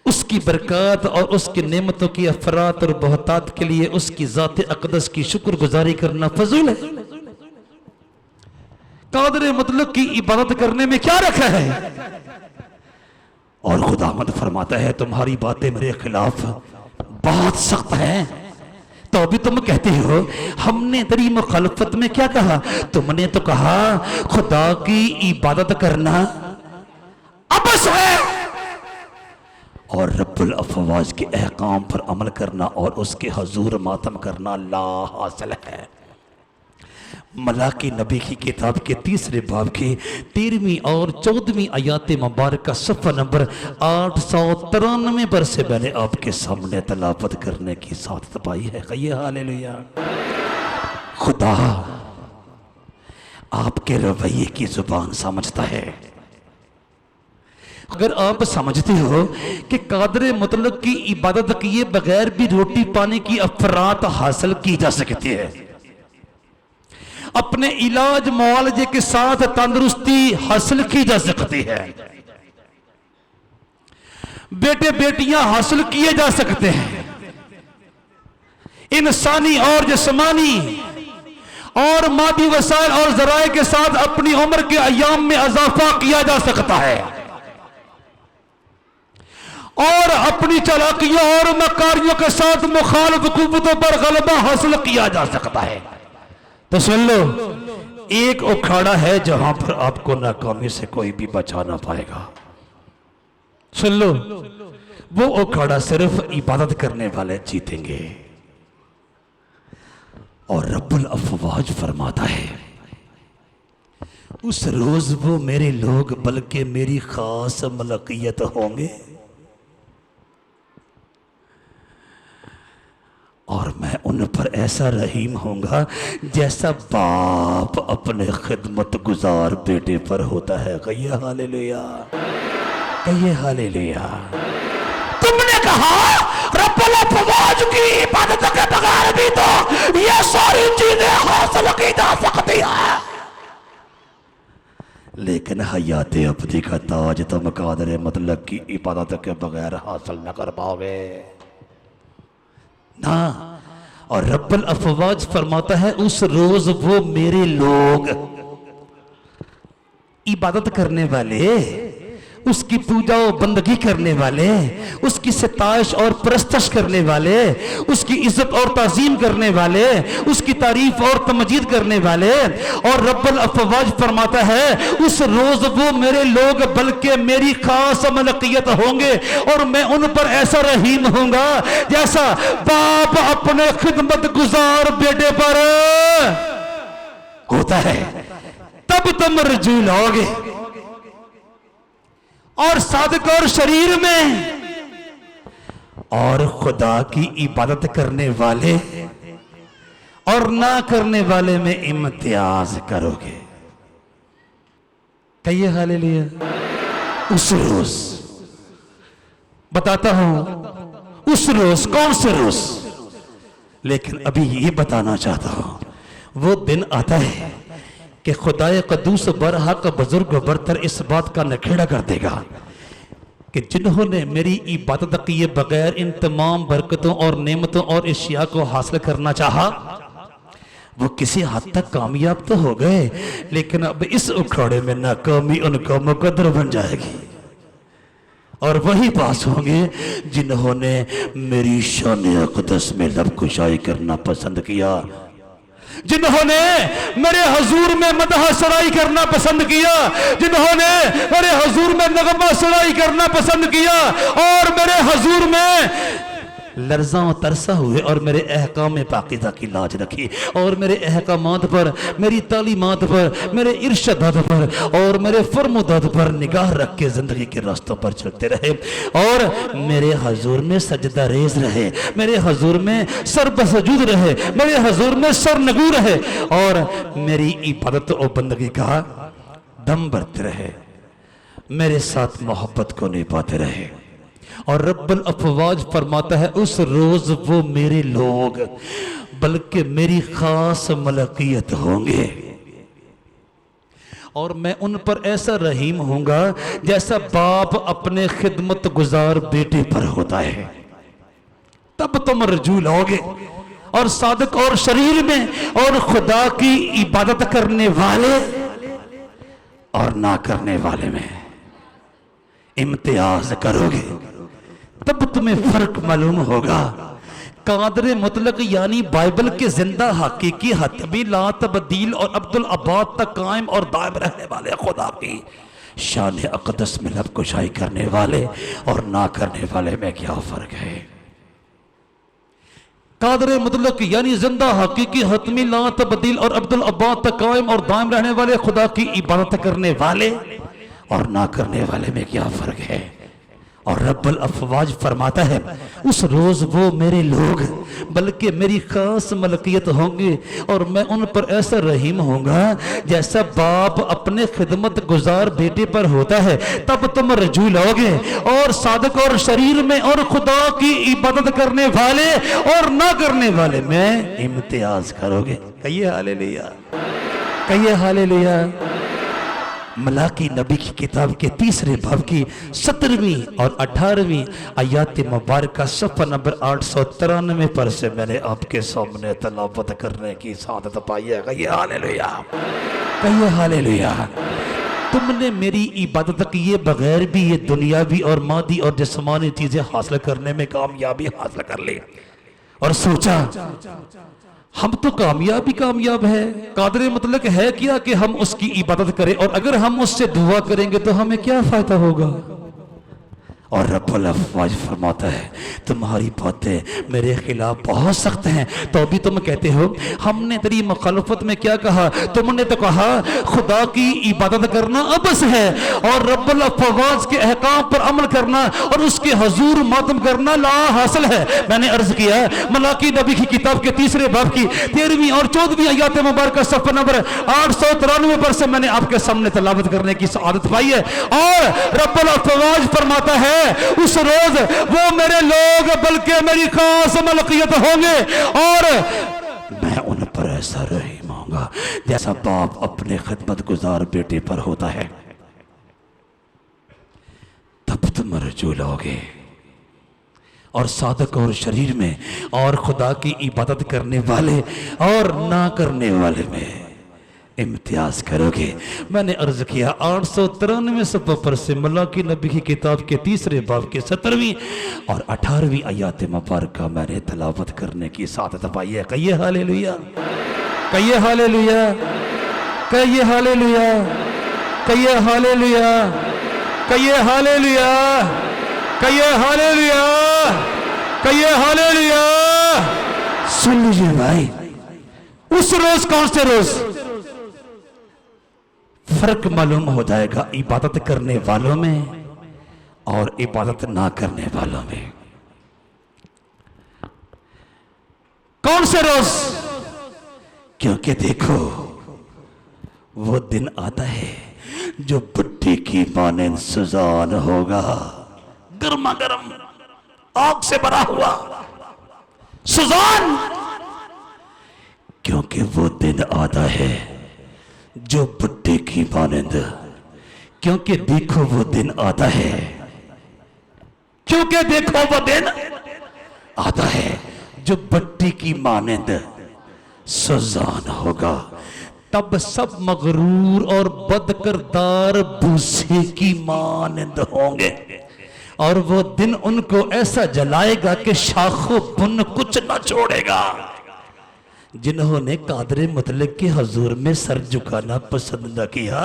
उसकी बरकत और उसकी नेमतों की अफरात और बहुतात के लिए उसकी ज़ात अक़दस की शुक्रगुजारी करना फजूल है। कादर मुतलक की इबादत करने में क्या रखा है? और खुदावंद फरमाता है तुम्हारी बातें मेरे खिलाफ बहुत सख्त हैं, तो अभी तुम कहते हो हमने तेरी मुखालफत में क्या कहा? तुमने तो कहा खुदा की इबादत करना अबस है, और रब्बुल अफ़वाज के अहकाम पर अमल करना और उसके हजूर मातम करना ला हासिल है। मलाकी नबी की किताब के 3 बाब की 13वीं और 14वीं आयात मुबारक सफ़ा नंबर 893 पर से मैंने आपके सामने तलावत करने की साथ पाई है। कहिए हालेलुया। खुदा आपके रवैये की जुबान समझता है। अगर आप समझते हो कि कादर मुतलक की इबादत किए बगैर भी रोटी पानी की अफरात हासिल की जा सकती है, अपने इलाज मुआलजे के साथ तंदुरुस्ती हासिल की जा सकती है, बेटे बेटियां हासिल किए जा सकते हैं, इंसानी और जिस्मानी और मादी वसाइल और जराए के साथ अपनी उम्र के अयाम में इजाफा किया जा सकता है, और अपनी चालाकियों और मकारियों के साथ मुखालिफ कुव्वतों पर गलबा हासिल किया जा सकता है। तो सुन लो, एक उखाड़ा है जहां पर आपको नाकामी से कोई भी बचा ना पाएगा। सुन लो, वो उखाड़ा सिर्फ इबादत करने वाले जीतेंगे। और रब्बुल अफवाज फरमाता है उस रोज वो मेरे लोग बल्कि मेरी खास मलकियत होंगे और मैं उन पर ऐसा रहीम होऊंगा जैसा बाप अपने खिदमत गुजार बेटे पर होता है। कहिए हालेलुया, कहिए हालेलुया। तुमने कहा रब्बुल अफवाज की इबादत के बगैर भी तो ये सारी चीजें हासिल की जा सकती है, लेकिन हयात अब्दी का ताज तुम कादर मतलब की इबादत के बगैर हासिल न कर पाओगे ना। और रब्बुल अफवाज फरमाता है उस रोज वो मेरे लोग इबादत करने वाले, उसकी पूजा और बंदगी करने वाले, उसकी सताइश और परस्तश करने वाले, उसकी इज्जत और ताजीम करने वाले, उसकी तारीफ और तमजीद करने वाले। और रब्बुल अफवाज फरमाता है उस रोज वो मेरे लोग बल्कि मेरी खास मलकियत होंगे और मैं उन पर ऐसा रहीम होऊंगा जैसा बाप अपने खिदमत गुजार बेटे पर होता है। तब तुम रजू लाओगे और सादिक और शरीर में और खुदा की इबादत करने वाले और ना करने वाले में इम्तियाज करोगे। कहिए हालेलुया। उस रोज बताता हूं, उस रोज कौन से रोज, लेकिन अभी ये बताना चाहता हूं वो दिन आता है कि खुदाए कदूस बरहक बुजुर्ग बरतर इस बात का नखेड़ा कर देगा कि जिन्होंने मेरी इबादत किए बगैर इन तमाम बरकतों और नेमतों और अशिया को हासिल करना चाहा वो किसी हद तक कामयाब तो हो गए, लेकिन अब इस उखाड़े में नाकामी उनका मुकद्दर बन जाएगी और वही पास होंगे जिन्होंने मेरी शान अक़दस में लबकुशाई करना पसंद किया, जिन्होंने मेरे हुजूर में मदह सराई करना पसंद किया, जिन्होंने मेरे हुजूर में नगमा सराई करना पसंद किया और मेरे हुजूर में लर्जा तरसा हुए और मेरे अहकाम पाकीज़ा की लाज रखी और मेरे अहकामात पर, मेरी तालीमात पर, मेरे इरशादात पर और मेरे फरमुदात पर निगाह रख के जिंदगी के रास्तों पर चलते रहे और मेरे हुजूर में सजदा रेज रहे, मेरे हुजूर में सर बसजूद रहे, मेरे हुजूर में सर नगू रहे और मेरी इबादत और बंदगी का दम भरते रहे, मेरे साथ मोहब्बत को निभाते रहे। और रब्बुल अफवाज फरमाता है उस रोज वो मेरे लोग बल्कि मेरी खास मलकियत होंगे और मैं उन पर ऐसा रहीम होऊंगा जैसा बाप अपने खिदमत गुजार बेटे पर होता है। तब तुम रजू लाओगे और सादिक और शरीर में और खुदा की इबादत करने वाले और ना करने वाले में इम्तियाज करोगे। तब तुम्हें फर्क मालूम होगा। कादर मुतलक यानी बाइबल के जिंदा हकीकी हतमी ला तब्दील और अब्दुल अबाद तक कायम और दायम रहने वाले खुदा की शान अक़दस में लबकुशाई करने वाले और ना करने वाले में क्या फर्क है। कादर मुतलक यानी जिंदा हकीकी हतमी ला तब्दील और अब्दुल अबाद तक कायम और दायम रहने वाले खुदा की इबादत करने वाले और ना करने वाले में क्या फर्क है। और रब्बुल अफवाज फरमाता है उस रोज वो मेरे लोग बल्कि मेरी खास मलकियत होंगे और मैं उन पर ऐसा रहीम होऊंगा जैसा बाप अपने खिदमत गुजार बेटे पर होता है। तब तुम रजू लाओगे और सादिक और शरीर में और खुदा की इबादत करने वाले और ना करने वाले में इम्तियाज करोगे। कहिए हालेलुया, कहिए हालेलुया। मलाकी नबी की किताब के 3रे बाब की 17वीं और 18वीं आयात मुबारक सफ़ा नंबर 893 पर से मैंने आपके सामने तलावत करने की सादत पाई है। कहिए हालेलुया, कहिए हालेलुया। तुमने मेरी इबादत किए बगैर भी ये दुनियावी और मादी और जिस्मानी चीजें हासिल करने में कामयाबी हासिल कर ली और सोचा हम तो कामयाब ही कामयाब है। कादर मतलब है क्या कि हम उसकी इबादत करें और अगर हम उससे दुआ करेंगे तो हमें क्या फायदा होगा। और रब्बुल अफ़वाज फरमाता है तुम्हारी बातें मेरे खिलाफ बहुत सख्त हैं, तो अभी तुम कहते हो हमने तेरी मुखालफत में क्या कहा? तुमने तो कहा खुदा की इबादत करना अबस है और रब्बुल अफ़वाज के अहकाम पर अमल करना और उसके हुजूर मातम करना ला हासिल है। मैंने अर्ज किया मलाकी नबी की किताब के 3 बाब की 13वीं और 14वीं आयत मुबारक सफ़ा नंबर 893 पर से मैंने आपके सामने तलावत करने की आदत पाई है। और रब्बुल अफ़वाज फरमाता है उस रोज वो मेरे लोग बल्कि मेरी खास मलकियत होंगे और मैं उन पर ऐसा रहीम होऊंगा जैसा बाप अपने खिदमत गुजार बेटे पर होता है। तब तुम रजूल होगे और सादक और शरीर में और खुदा की इबादत करने वाले और ना करने वाले में इम्तियाज करोगे। मैंने अर्ज किया 893 सफ़ा पर से मलाकी नबी की किताब के 3 बाब के 17वीं और 18वीं आयत मुबारक मैंने तलावत करने की सादत पाई है। कहिए हालेलुया, कहिए हालेलुया, कहिए हालेलुया, कहिए हालेलुया, कहिए हालेलुया, कहिए हालेलुया, कहिए हालेलुया। सुन लीजिए भाई, उस रोज कौन से रोज फर्क मालूम हो जाएगा इबादत करने वालों में और इबादत ना करने वालों में। कौन से रोज? क्योंकि देखो वो दिन आता है जो बुट्टी की मानंद सुजान होगा, गर्मा गर्म आग से भरा हुआ सुजान। क्योंकि वो दिन आता है जो बुट्टी की मानंद, क्योंकि देखो वो दिन आता है, क्योंकि देखो वो दिन आता है जो बुट्टी की मानंद सुजान होगा। तब सब मगरूर और बदकिरदार भूसे की मानंद होंगे और वो दिन उनको ऐसा जलाएगा कि शाखों बुन कुछ न छोड़ेगा। जिन्होंने कादरे मुतलक के हुजूर में सर झुकाना पसंद न किया,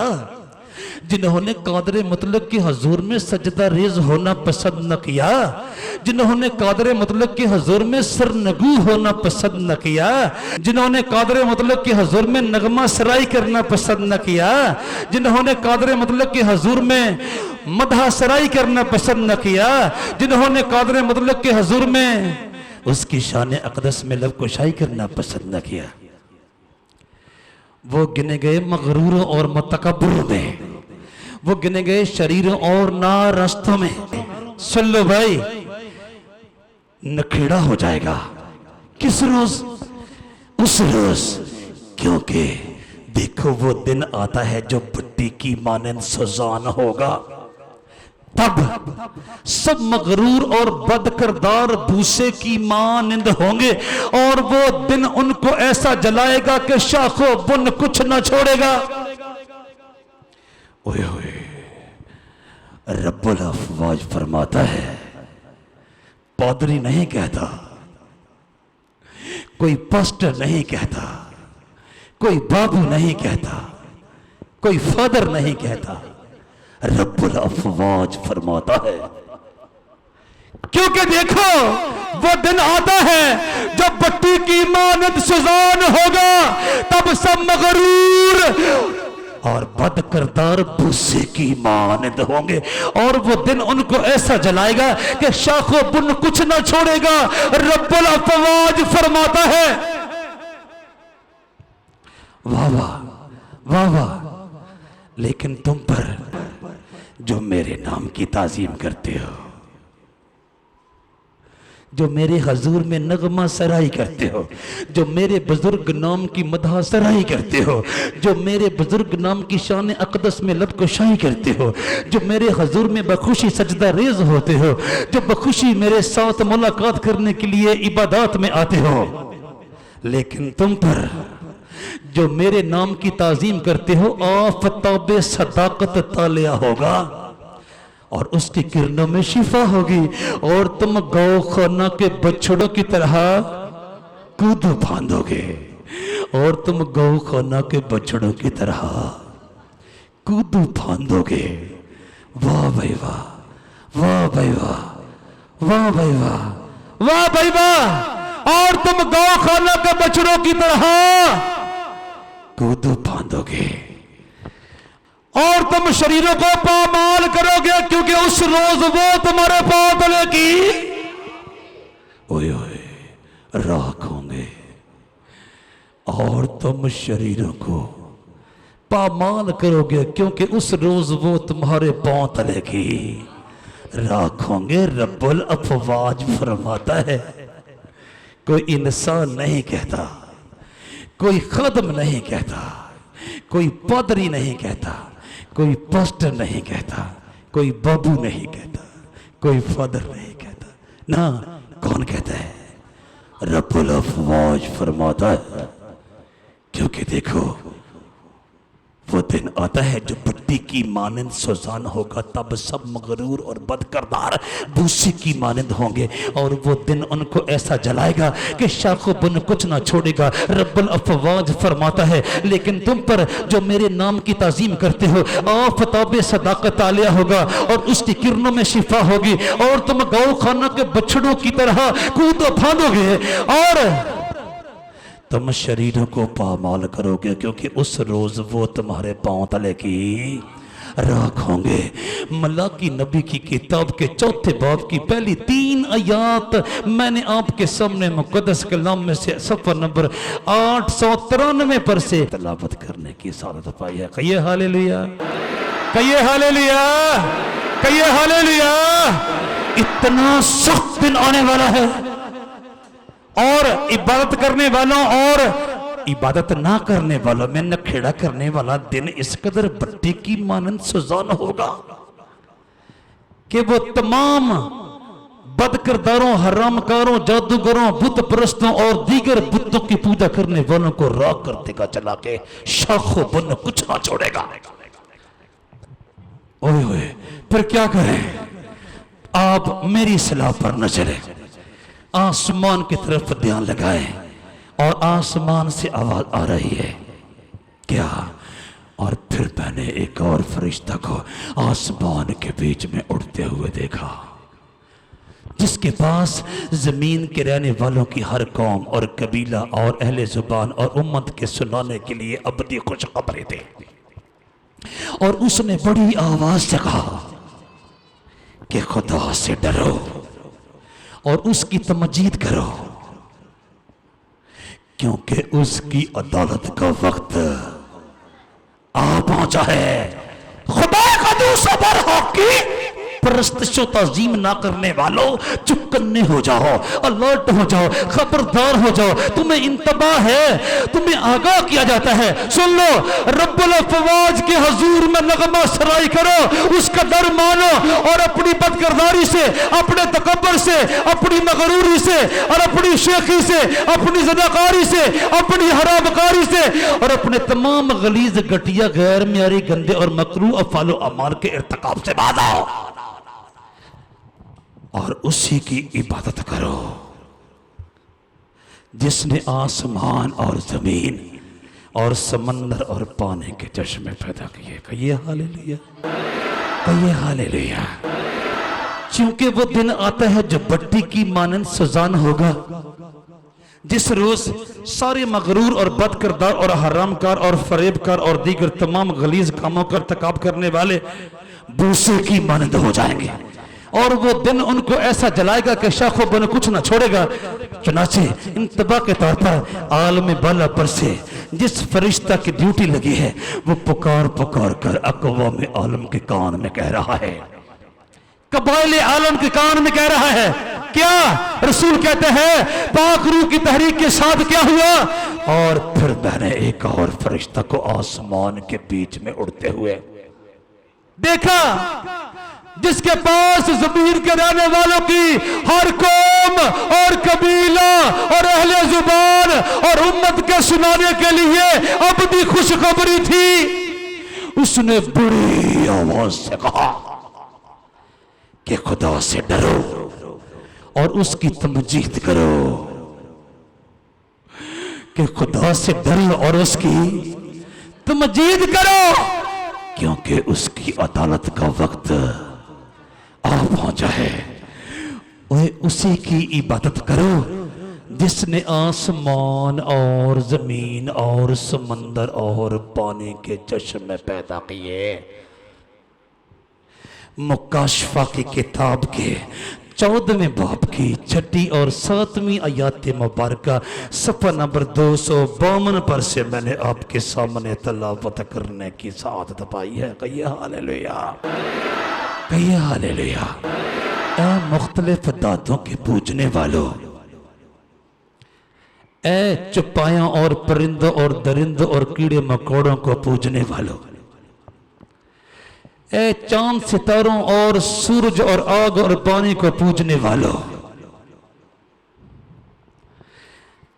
जिन्होंने कादरे मुतलक के हुजूर में सजदा रेज होना पसंद न किया, जिन्होंने कादरे मुतलक के हुजूर में सरनगू होना पसंद न किया, जिन्होंने कादरे मुतलक के हुजूर में नगमा सराई करना पसंद न किया, जिन्होंने कादरे मुतलक के हुजूर में मदहा सराई करना पसंद न किया, जिन्होंने कादरे मुतलक के हुजूर में उसकी शान अक़दस में लब कुशाई करना पसंद न किया, वो गिने गए मगरूरों और मुतकब्बिरों में, वो गिने गए शरीरों और नारस्तों में। सुन लो भाई, नखेड़ा हो जाएगा। किस रोज? उस रोज, क्योंकि देखो वो दिन आता है जो भट्टी की मानंद सुजान होगा। तब सब मगरूर और बदकिरदार भूसे की मानंद होंगे और वो दिन उनको ऐसा जलाएगा कि शाखों बुन कुछ न छोड़ेगा। ओए ओए, रब्बुल अफ़वाज फरमाता है, पादरी नहीं कहता, कोई पास्टर नहीं कहता, कोई बाबू नहीं कहता, कोई फादर नहीं कहता, रब्बुल अफ़वाज फरमाता है क्योंकि देखो वो दिन आता है जब भट्टी की मानंद सुजान होगा। तब सब मगरूर और बदकिरदार भूसे की मानंद होंगे और वो दिन उनको ऐसा जलाएगा कि शाखों बुन कुछ ना छोड़ेगा। रब्बुल अफ़वाज फरमाता है, वाह वाह वाह वाह, लेकिन तुम पर जो मेरे नाम की ताज़ीम करते हो, जो मेरे हजूर में नगमा सराई करते हो, जो मेरे बुजुर्ग नाम की मदह सराई करते हो, जो मेरे बुजुर्ग नाम की शान अक़दस में लबकुशाई करते हो, जो मेरे हजूर में बखुशी सजदा रेज होते हो, जो बखुशी मेरे साथ मुलाकात करने के लिए इबादत में आते हो, लेकिन तुम पर जो मेरे नाम की ताजीम करते हो आफताब सदाकत तालिया होगा और उसकी किरणों में शिफा होगी और तुम गौ खाना के बछड़ों की तरह कूद बांधोगे और तुम गौ खाना के बछड़ों की तरह कूद बांधोगे। वाह भाई वाह, वाह भाई वाह, वाह भाई वाह, वाह भाई वाह। और तुम गौ खाना के बछड़ों की तरह कूदो फांदोगे और तुम शरीरों को पामाल करोगे, क्योंकि उस रोज वो तुम्हारे पांव तले की ओए ओए राख होंगे। और तुम शरीरों को पामाल करोगे, क्योंकि उस रोज वो तुम्हारे पांव तले की राख होंगे। रब्बुल अफवाज फरमाता है, कोई इंसान नहीं कहता, कोई खदम नहीं कहता, कोई पादरी नहीं कहता, कोई पास्टर नहीं कहता, कोई बाबू नहीं कहता, कोई फादर नहीं कहता ना। कौन कहता है? रब्बुल अफवाज फरमाता है, क्योंकि देखो वो दिन आता है जो भट्टी की मानंद सुजान होगा, तब सब मगरूर और बदकरदार भूसी की मानंद होंगे। और वो दिन उनको ऐसा जलाएगा कि शाखो बुन कुछ ना छोड़ेगा। रब्बुल अफवाज फरमाता है, लेकिन तुम पर जो मेरे नाम की ताजीम करते हो, आफताब सदाकत आलिया होगा और उसकी किरणों में शिफा होगी, और तुम गौ खाना के बछड़ों की तरह कूदो फांदोगे और तुम शरीरों को पामाल करोगे, क्योंकि उस रोज वो तुम्हारे पांव तले की राख होंगे। मलाकी नबी की किताब के चौथे बाब की पहली 3 आयात मैंने आपके सामने मुकद्दस कलाम में से सफर नंबर 893 पर से तलावत करने की सादत पाई है। कहिए हालेलुया, कहिए हालेलुया, कहिए हालेलुया। इतना सख्त दिन आने वाला है और इबादत करने वालों और इबादत ना करने वालों में नखेड़ा करने वाला दिन इस कदर भट्टी की मानंद सुजान होगा कि वो तमाम बदकिरदारों, हरामकारों, जादूगरों, बुत परस्तों और दीगर बुतों की पूजा करने वालों को राख कर देगा चला के, शाखों बुन कुछ ना छोड़ेगा। ओए ओए, फिर क्या करें? आप मेरी सलाह पर न चले, आसमान की तरफ ध्यान लगाएं और आसमान से आवाज आ रही है, क्या? और फिर मैंने एक और फरिश्ता को आसमान के बीच में उड़ते हुए देखा, जिसके पास जमीन के रहने वालों की हर कौम और कबीला और अहले जुबान और उम्मत के सुनाने के लिए अबदी खुशखबरी थी। और उसने बड़ी आवाज से कहा कि खुदा से डरो और उसकी तमजीद करो, क्योंकि उसकी अदालत का वक्त आ पहुंचा है। खुदा का दूसरा बार हॉकी परस्तिशो ताजीम ना करने वालों, चुकन्ने हो जाओ, अलर्ट हो जाओ, खबरदार हो जाओ। तुम्हें इंतबाह है, तुम्हें आगाह किया जाता है। सुन लो, रब्बुल अफवाज के हजूर में नगमा सराई करो, उसका डर मानो और अपनी बदकिरदारी से, अपने तकब्बर से, अपनी मगरूरी से और अपनी शेखी से, अपनी ज़नाकारी से, अपनी हरामकारी से और अपने तमाम गलीज, घटिया, गैर मियारी, गंदे और मकरूह अफ़ाल व अमाल के इर्तिकाब से बाज आओ और उसी की इबादत करो जिसने आसमान और जमीन और समंदर और पानी के चश्मे पैदा किए। कहिए हालेलुया, कहिए हालेलुया। क्योंकि वो दिन आता है जो भट्टी की मानंद सुजान होगा, जिस रोज सारे मगरूर और बदकिरदार और हरामकार और फरेबकार और दीगर तमाम गलीज कामों का इर्तिकाब करने वाले भूसे की मानंद हो जाएंगे। और वो दिन उनको ऐसा जलाएगा कि शाखों बन कुछ ना छोड़ेगा। चुनाचे इंतबा के तौर पर आलम बाला पर से जिस फरिश्ता की ड्यूटी लगी है, वो पुकार पुकार कर अक़वाम आलम के कान में कह रहा है, कबाइल आलम के कान में कह रहा है। क्या रसूल कहते हैं, पाक रूह की तहरीक के साथ क्या हुआ? और फिर मैंने एक और फरिश्ता को आसमान के बीच में उड़ते हुए देखा, जिसके पास जमीन के रहने वालों की हर कौम और कबीला और अहले जुबान और उम्मत के सुनाने के लिए अबदी खुशखबरी थी। उसने बड़ी आवाज से कहा कि खुदा से डरो और उसकी तमजीद करो, कि खुदा से डरो और उसकी तमजीद करो, क्योंकि उसकी अदालत का वक्त आ पहुंचा है। ओए उसी की इबादत करो जिसने आसमान और जमीन और समंदर और पानी के चश्मे पैदा किए। मुकाशफा की किताब के 14वें बाब की 6 और 7वीं आयत मुबारका सफ़ा नंबर 252 पर से मैंने आपके सामने तलावत करने की सादत पाई है। कहिए हालेलुया, कहिए हालेलुया। ए मुख्तलिफ दातों के पूजने वालों, ए चौपायों और परिंदों और दरिंदों और कीड़े मकोड़ों को पूजने वालों, ए चांद सितारों और सूरज और आग और पानी को पूजने वालों,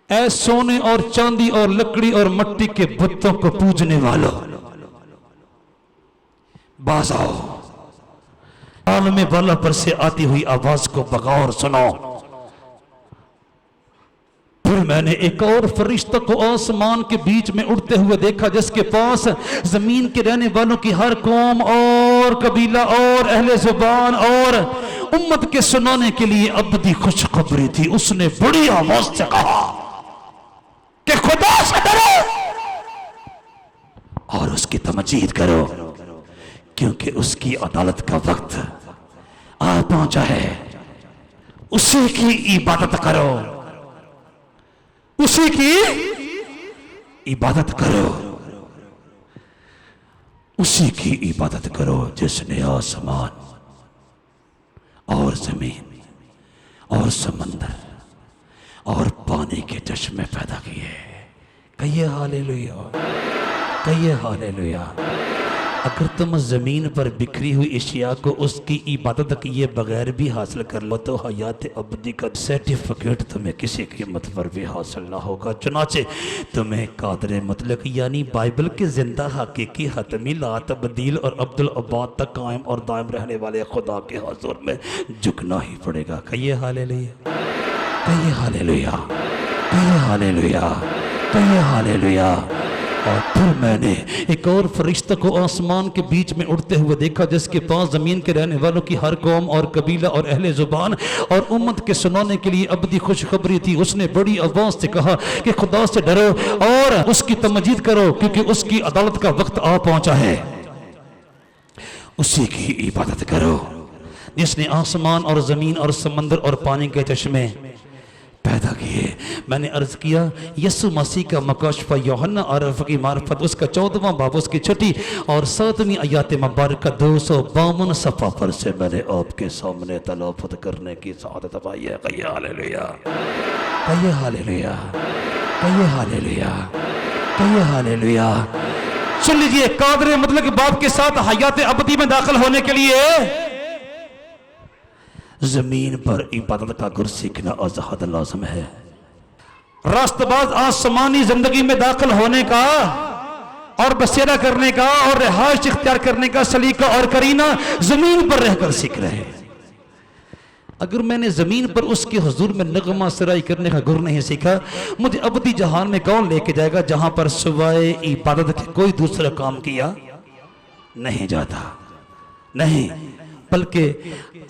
ए सोने और चांदी और लकड़ी और मिट्टी के बुतों को पूजने वालों, बाज आओ। आलम वाला पर से आती हुई आवाज को बगौर सुनो। फिर मैंने एक और फरिश्ता को आसमान के बीच में उड़ते हुए देखा जिसके पास जमीन के रहने वालों की हर कौम और कबीला और अहले जुबान और उम्मत के सुनाने के लिए अबदी खुशखबरी थी। उसने बड़ी आवाज से कहा कि खुदा से डरो और उसकी तमजीद करो, क्योंकि उसकी अदालत का वक्त आ पहुंचा है। उसी की इबादत करो, उसी की इबादत करो, उसी की इबादत करो जिसने आसमान और जमीन और समंदर और पानी के चश्मे पैदा किए। कहिए हालेलुया, कहिए हालेलुया। अगर तुम जमीन पर बिखरी हुई अशिया को उसकी इबादत किए बगैर भी हासिल कर लो तो हयात अबदी का सर्टिफिकेट तुम्हें किसी कीमत पर भी हासिल ना होगा। चुनाचे तुम्हें कादर मुतलक यानी बाइबल के जिंदा हकीकी हतमी ला तब्दील और अब्दुल अब्बाद तक कायम और दायम रहने वाले खुदा के हुजूर में झुकना ही पड़ेगा। कहिए हालेलुया, कहिए हालेलुया, कहिए हालेलुया, कहिए हालेलुया। और फिर मैंने एक और फरिश्ता को आसमान के बीच में उड़ते हुए देखा जिसके पास जमीन के रहने वालों की हर कौम और कबीला और अहले जुबान और उम्मत के सुनाने के लिए अबदी खुशखबरी थी। उसने बड़ी आवाज से कहा कि खुदा से डरो और उसकी तमजीद करो, क्योंकि उसकी अदालत का वक्त आ पहुंचा है। उसी की इबादत करो जिसने आसमान और जमीन और समंदर और पानी के चश्मे पैदा किए। मैंने अर्ज किया यसु मसीह का मुकाशफा यूहन्ना आरफ की मार्फत उसका 14वां बाब उसकी 6 और 7वीं आयत मुबारक 252 सफ़ा पर से मैंने आपके सामने तलावत करने की सादत पाई है। कहिए हालेलुया, कहिए हालेलुया, कहिए हालेलुया, कहिए हालेलुया। सुन लीजिए, कादर मतलब बाप के साथ हयात अबदी में दाखिल होने के लिए जमीन पर इबादत का गुर सीखना अजहद लाजम है। रास्तबाज आसमानी जिंदगी में दाखिल होने का और बसेरा करने का और रिहाइश इख्तियार करने का सलीका और करीना जमीन पर रहकर सीख रहे हैं। अगर मैंने जमीन पर उसके हुजूर में नगमा सराई करने का गुर नहीं सीखा, मुझे अबदी जहान में कौन लेके जाएगा जहां पर सिवाय इबादत के कोई दूसरा काम किया नहीं जाता। नहीं, बल्कि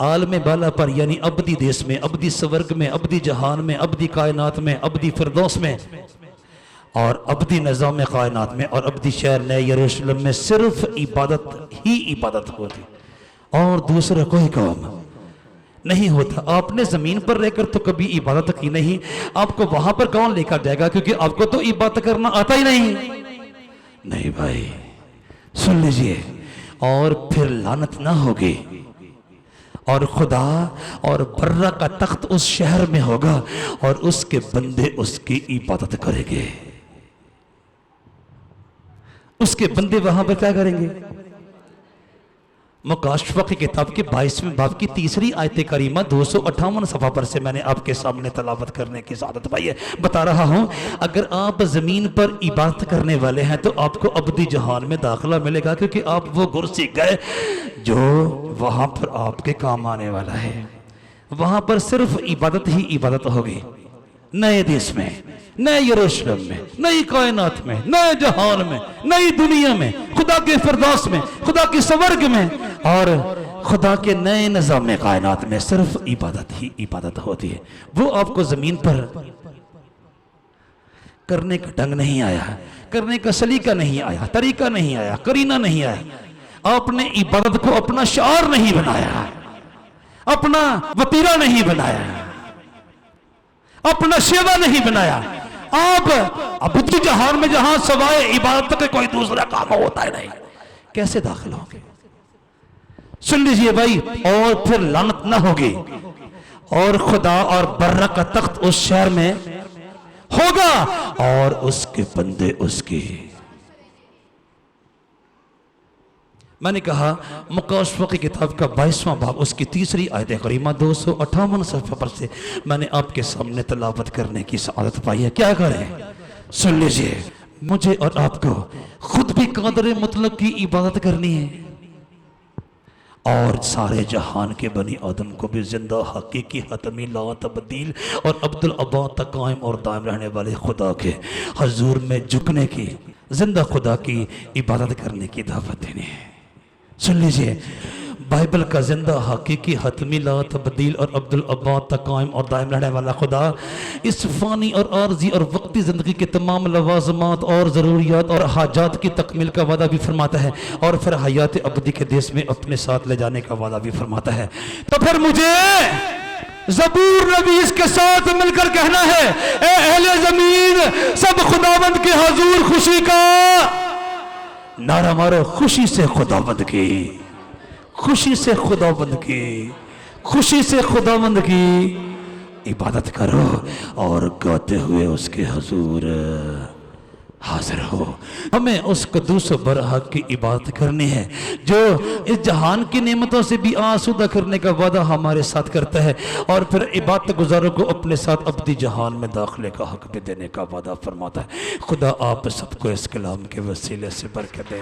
आलम बाला पर यानी अबदी देश में, अबदी स्वर्ग में, अबदी जहान में, अबदी कायनात में, अबदी फिरदौस में और अबदी निज़ाम कायनात में और अबदी शहर नए यरूशलेम में सिर्फ इबादत ही इबादत होती और दूसरा कोई काम नहीं होता। आपने जमीन पर रहकर तो कभी इबादत की नहीं, आपको वहां पर कौन लेकर जाएगा, क्योंकि आपको तो इबादत करना आता ही नहीं भाई। सुन लीजिए, और फिर लानत ना होगी और खुदा और बर्रा का तख्त उस शहर में होगा और उसके बंदे उसकी इबादत करेंगे। उसके बंदे वहां पर क्या करेंगे? मुकाशफा की किताब के 22वें बाब की 3री आयत करीमा 258 सफ़ा पर से मैंने आपके सामने तलावत करने की सादत पाई है। बता रहा हूं, अगर आप जमीन पर इबादत करने वाले हैं तो आपको अबदी जहान में दाखिला मिलेगा, क्योंकि आप वो गुर सीख गए जो वहां पर आपके काम आने वाला है। वहां पर सिर्फ इबादत ही इबादत होगी। नए देश में, नए यरूशलेम में, नई कायनात में, नए जहान में, नई दुनिया में, खुदा के फिरदौस में, खुदा के स्वर्ग में और खुदा के नए निज़ाम कायनात में सिर्फ इबादत ही इबादत होती है। वो आपको ज़मीन पर करने का ढंग नहीं आया, करने का सलीका नहीं आया, तरीका नहीं आया, करीना नहीं आया। आपने इबादत को अपना शार नहीं बनाया, अपना वतीरा नहीं बनाया, अपना शेवा नहीं बनाया। आप अबदी जहान में जहां सवाए इबादत के कोई दूसरा काम होता है नहीं, कैसे दाखिल होंगे? सुन लीजिए भाई, और फिर लानत ना होगी और खुदा और बर्रा का तख्त उस शहर में होगा और उसके बंदे उसकी। मैंने कहा मुकाशफा की किताब का 22वां बाब उसकी 3री आयत करीमा 258 सफ़े पर से मैंने आपके सामने तलावत करने की सआदत पाई है। क्या करें? सुन लीजिए, मुझे और आपको खुद भी कादर मुतलक की इबादत करनी है और सारे जहान के बनी आदम को भी जिंदा हकीकी हतमी ला तब्दील और अब्दुल अब्बा तक कायम और दायम रहने वाले खुदा के हजूर में झुकने की, जिंदा खुदा की इबादत करने की दावत देनी है। सुन लीजिए, बाइबल का जिंदा हकीकी हतमी ला तब्दील और अब्दुल अब्बा तक कायम और दायम रहने वाला खुदा इस फ़ानी और आर्जी और वक्ती ज़िंदगी के तमाम लवाज़मात और ज़रूरियात और हाजात की तकमील का वादा भी फरमाता है और फिर हयात अबदी के देश में अपने साथ ले जाने का वादा भी फरमाता है। तो फिर मुझे ज़बूर नबीस के साथ मिलकर कहना है, ए अहले ज़मीन, सब खुदावंद के हजूर खुशी का नारा मारो। खुशी से खुदावंद की, खुशी से खुदावंद की, खुशी से खुदावंद की इबादत करो और गाते हुए उसके हजूर हाजिर हो। हमें उस कदूस बरहक की इबादत करनी है जो इस जहान की नेमतों से भी आसूदा करने का वादा हमारे साथ करता है और फिर इबादत गुजारों को अपने साथ अब्दी जहान में दाखिले का हक भी देने का वादा फरमाता है। खुदा आप सबको इस कलाम के वसीले से बरकत दे।